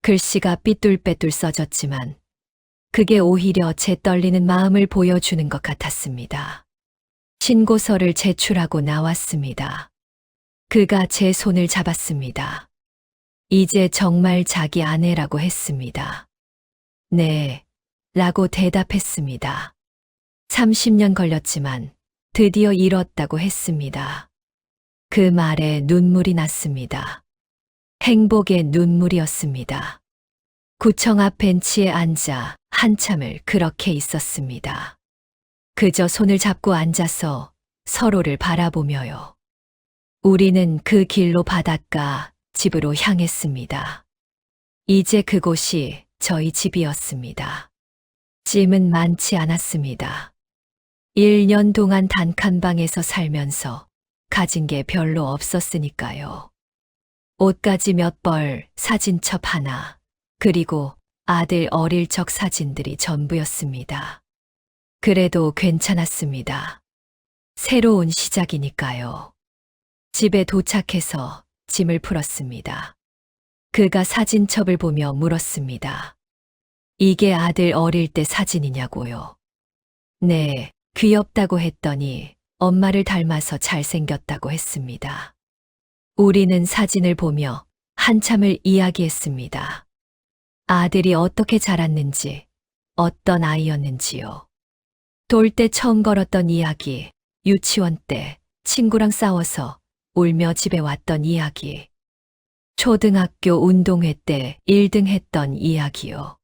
글씨가 삐뚤빼뚤 써졌지만 그게 오히려 제 떨리는 마음을 보여주는 것 같았습니다. 신고서를 제출하고 나왔습니다. 그가 제 손을 잡았습니다. 이제 정말 자기 아내라고 했습니다. 네, 라고 대답했습니다. 30년 걸렸지만 드디어 이뤘다고 했습니다. 그 말에 눈물이 났습니다. 행복의 눈물이었습니다. 구청 앞 벤치에 앉아 한참을 그렇게 있었습니다. 그저 손을 잡고 앉아서 서로를 바라보며요. 우리는 그 길로 바닷가 집으로 향했습니다. 이제 그곳이 저희 집이었습니다. 짐은 많지 않았습니다. 1년 동안 단칸방에서 살면서 가진 게 별로 없었으니까요. 옷가지 몇 벌, 사진첩 하나, 그리고 아들 어릴 적 사진들이 전부였습니다. 그래도 괜찮았습니다. 새로운 시작이니까요. 집에 도착해서 짐을 풀었습니다. 그가 사진첩을 보며 물었습니다. 이게 아들 어릴 때 사진이냐고요. 네, 귀엽다고 했더니 엄마를 닮아서 잘생겼다고 했습니다. 우리는 사진을 보며 한참을 이야기했습니다. 아들이 어떻게 자랐는지, 어떤 아이였는지요. 돌 때 처음 걸었던 이야기, 유치원 때 친구랑 싸워서 울며 집에 왔던 이야기, 초등학교 운동회 때 1등 했던 이야기요.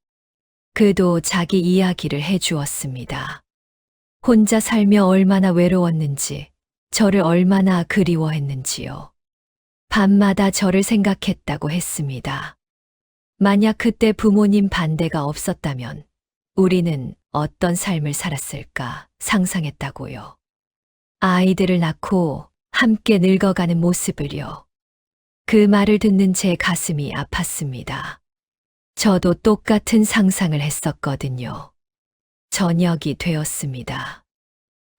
그도 자기 이야기를 해주었습니다. 혼자 살며 얼마나 외로웠는지, 저를 얼마나 그리워했는지요. 밤마다 저를 생각했다고 했습니다. 만약 그때 부모님 반대가 없었다면 우리는 어떤 삶을 살았을까 상상했다고요. 아이들을 낳고 함께 늙어가는 모습을요. 그 말을 듣는 제 가슴이 아팠습니다. 저도 똑같은 상상을 했었거든요. 저녁이 되었습니다.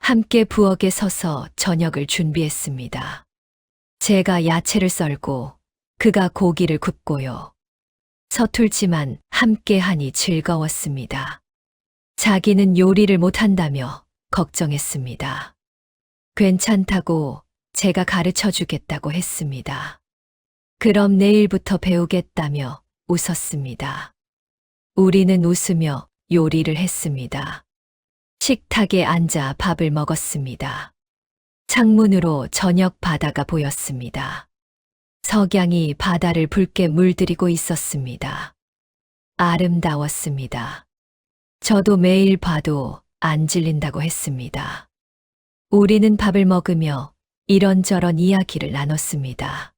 함께 부엌에 서서 저녁을 준비했습니다. 제가 야채를 썰고 그가 고기를 굽고요. 서툴지만 함께 하니 즐거웠습니다. 자기는 요리를 못한다며 걱정했습니다. 괜찮다고 제가 가르쳐 주겠다고 했습니다. 그럼 내일부터 배우겠다며 웃었습니다. 우리는 웃으며 요리를 했습니다. 식탁에 앉아 밥을 먹었습니다. 창문으로 저녁 바다가 보였습니다. 석양이 바다를 붉게 물들이고 있었습니다. 아름다웠습니다. 저도 매일 봐도 안 질린다고 했습니다. 우리는 밥을 먹으며 이런저런 이야기를 나눴습니다.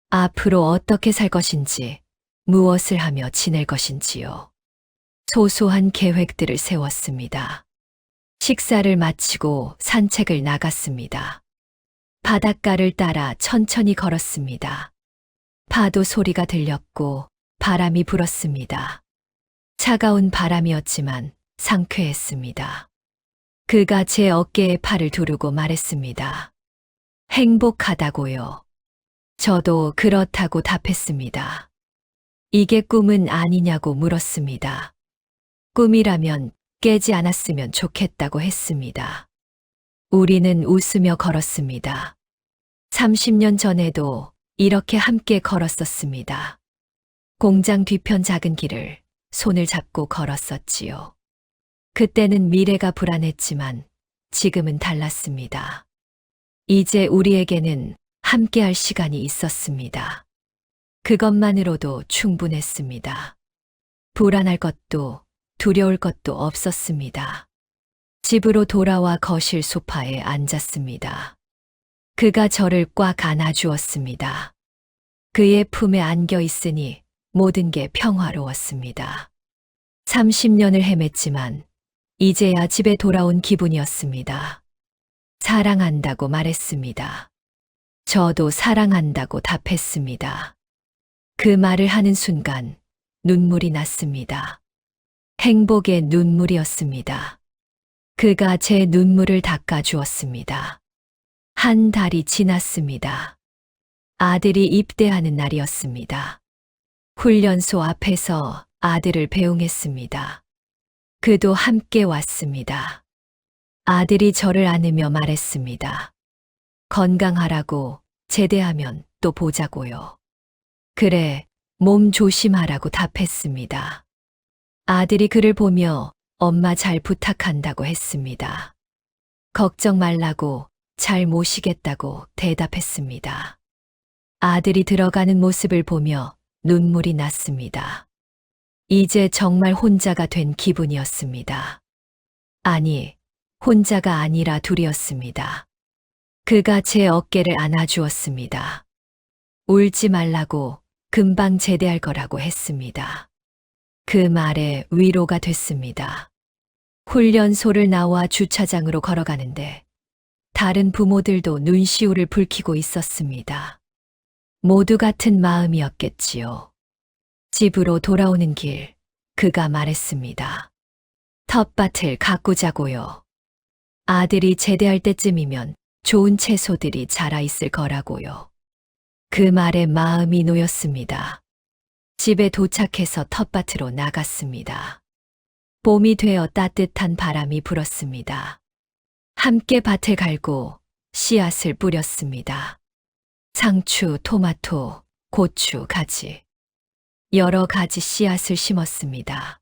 앞으로 어떻게 살 것인지, 무엇을 하며 지낼 것인지요. 소소한 계획들을 세웠습니다. 식사를 마치고 산책을 나갔습니다. 바닷가를 따라 천천히 걸었습니다. 파도 소리가 들렸고 바람이 불었습니다. 차가운 바람이었지만 상쾌했습니다. 그가 제 어깨에 팔을 두르고 말했습니다. 행복하다고요. 저도 그렇다고 답했습니다. 이게 꿈은 아니냐고 물었습니다. 꿈이라면 깨지 않았으면 좋겠다고 했습니다. 우리는 웃으며 걸었습니다. 30년 전에도 이렇게 함께 걸었었습니다. 공장 뒤편 작은 길을 손을 잡고 걸었었지요. 그때는 미래가 불안했지만 지금은 달랐습니다. 이제 우리에게는 함께할 시간이 있었습니다. 그것만으로도 충분했습니다. 불안할 것도 두려울 것도 없었습니다. 집으로 돌아와 거실 소파에 앉았습니다. 그가 저를 꽉 안아주었습니다. 그의 품에 안겨 있으니 모든 게 평화로웠습니다. 30년을 헤맸지만 이제야 집에 돌아온 기분이었습니다. 사랑한다고 말했습니다. 저도 사랑한다고 답했습니다. 그 말을 하는 순간 눈물이 났습니다. 행복의 눈물이었습니다. 그가 제 눈물을 닦아주었습니다. 한 달이 지났습니다. 아들이 입대하는 날이었습니다. 훈련소 앞에서 아들을 배웅했습니다. 그도 함께 왔습니다. 아들이 저를 안으며 말했습니다. 건강하라고, 제대하면 또 보자고요. 그래, 몸 조심하라고 답했습니다. 아들이 그를 보며 엄마 잘 부탁한다고 했습니다. 걱정 말라고, 잘 모시겠다고 대답했습니다. 아들이 들어가는 모습을 보며 눈물이 났습니다. 이제 정말 혼자가 된 기분이었습니다. 아니, 혼자가 아니라 둘이었습니다. 그가 제 어깨를 안아주었습니다. 울지 말라고, 금방 제대할 거라고 했습니다. 그 말에 위로가 됐습니다. 훈련소를 나와 주차장으로 걸어가는데 다른 부모들도 눈시울을 붉히고 있었습니다. 모두 같은 마음이었겠지요. 집으로 돌아오는 길, 그가 말했습니다. 텃밭을 가꾸자고요. 아들이 제대할 때쯤이면 좋은 채소들이 자라 있을 거라고요. 그 말에 마음이 놓였습니다. 집에 도착해서 텃밭으로 나갔습니다. 봄이 되어 따뜻한 바람이 불었습니다. 함께 밭을 갈고 씨앗을 뿌렸습니다. 상추, 토마토, 고추, 가지. 여러 가지 씨앗을 심었습니다.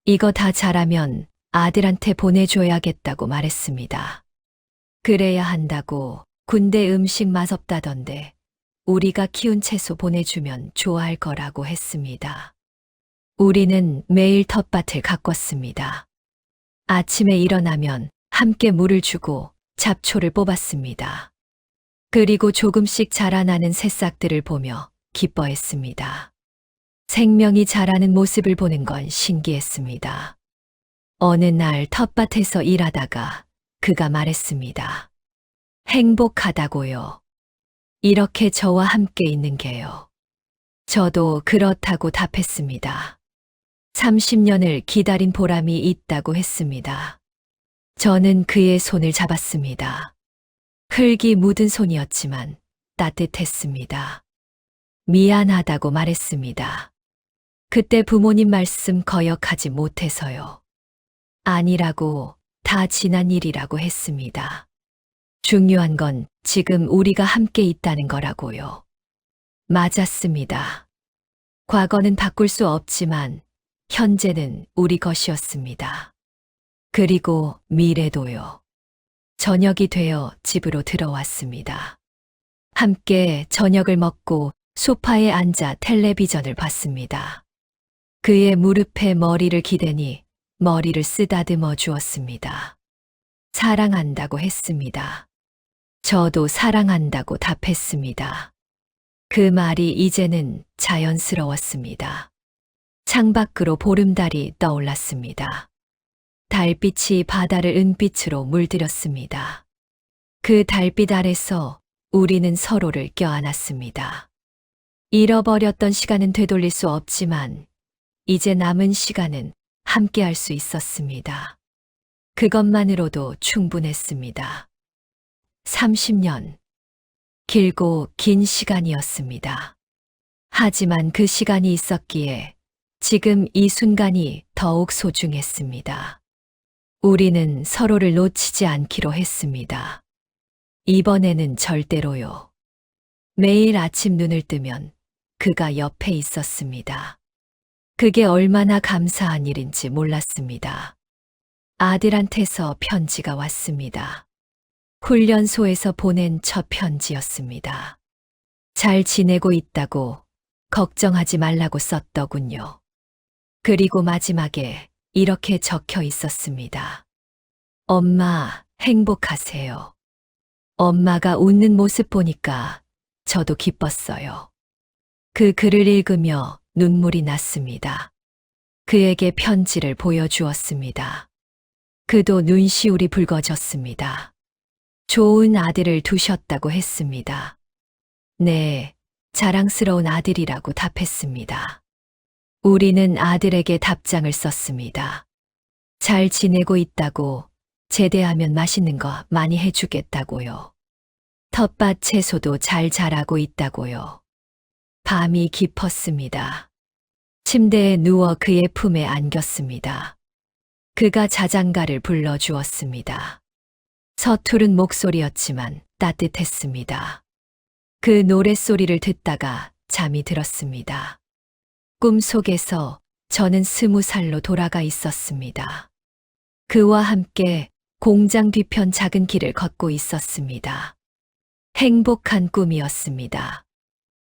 이거 다 자라면 아들한테 보내줘야겠다고 말했습니다. 그래야 한다고 군대 음식 맛없다던데 우리가 키운 채소 보내주면 좋아할 거라고 했습니다. 우리는 매일 텃밭을 가꿨습니다. 아침에 일어나면 함께 물을 주고 잡초를 뽑았습니다. 그리고 조금씩 자라나는 새싹들을 보며 기뻐했습니다. 생명이 자라는 모습을 보는 건 신기했습니다. 어느 날 텃밭에서 일하다가 그가 말했습니다. 행복하다고요. 이렇게 저와 함께 있는 게요. 저도 그렇다고 답했습니다. 30년을 기다린 보람이 있다고 했습니다. 저는 그의 손을 잡았습니다. 흙이 묻은 손이었지만 따뜻했습니다. 미안하다고 말했습니다. 그때 부모님 말씀 거역하지 못해서요. 아니라고, 다 지난 일이라고 했습니다. 중요한 건 지금 우리가 함께 있다는 거라고요. 맞았습니다. 과거는 바꿀 수 없지만 현재는 우리 것이었습니다. 그리고 미래도요. 저녁이 되어 집으로 들어왔습니다. 함께 저녁을 먹고 소파에 앉아 텔레비전을 봤습니다. 그의 무릎에 머리를 기대니 머리를 쓰다듬어 주었습니다. 사랑한다고 했습니다. 저도 사랑한다고 답했습니다. 그 말이 이제는 자연스러웠습니다. 창밖으로 보름달이 떠올랐습니다. 달빛이 바다를 은빛으로 물들였습니다. 그 달빛 아래서 우리는 서로를 껴안았습니다. 잃어버렸던 시간은 되돌릴 수 없지만 이제 남은 시간은 함께 할 수 있었습니다. 그것만으로도 충분했습니다. 30년. 길고 긴 시간이었습니다. 하지만 그 시간이 있었기에 지금 이 순간이 더욱 소중했습니다. 우리는 서로를 놓치지 않기로 했습니다. 이번에는 절대로요. 매일 아침 눈을 뜨면 그가 옆에 있었습니다. 그게 얼마나 감사한 일인지 몰랐습니다. 아들한테서 편지가 왔습니다. 훈련소에서 보낸 첫 편지였습니다. 잘 지내고 있다고 걱정하지 말라고 썼더군요. 그리고 마지막에 이렇게 적혀 있었습니다. 엄마, 행복하세요. 엄마가 웃는 모습 보니까 저도 기뻤어요. 그 글을 읽으며 눈물이 났습니다. 그에게 편지를 보여주었습니다. 그도 눈시울이 붉어졌습니다. 좋은 아들을 두셨다고 했습니다. 네, 자랑스러운 아들이라고 답했습니다. 우리는 아들에게 답장을 썼습니다. 잘 지내고 있다고, 제대하면 맛있는 거 많이 해주겠다고요. 텃밭 채소도 잘 자라고 있다고요. 밤이 깊었습니다. 침대에 누워 그의 품에 안겼습니다. 그가 자장가를 불러주었습니다. 서투른 목소리였지만 따뜻했습니다. 그 노랫소리를 듣다가 잠이 들었습니다. 꿈속에서 저는 20살로 돌아가 있었습니다. 그와 함께 공장 뒤편 작은 길을 걷고 있었습니다. 행복한 꿈이었습니다.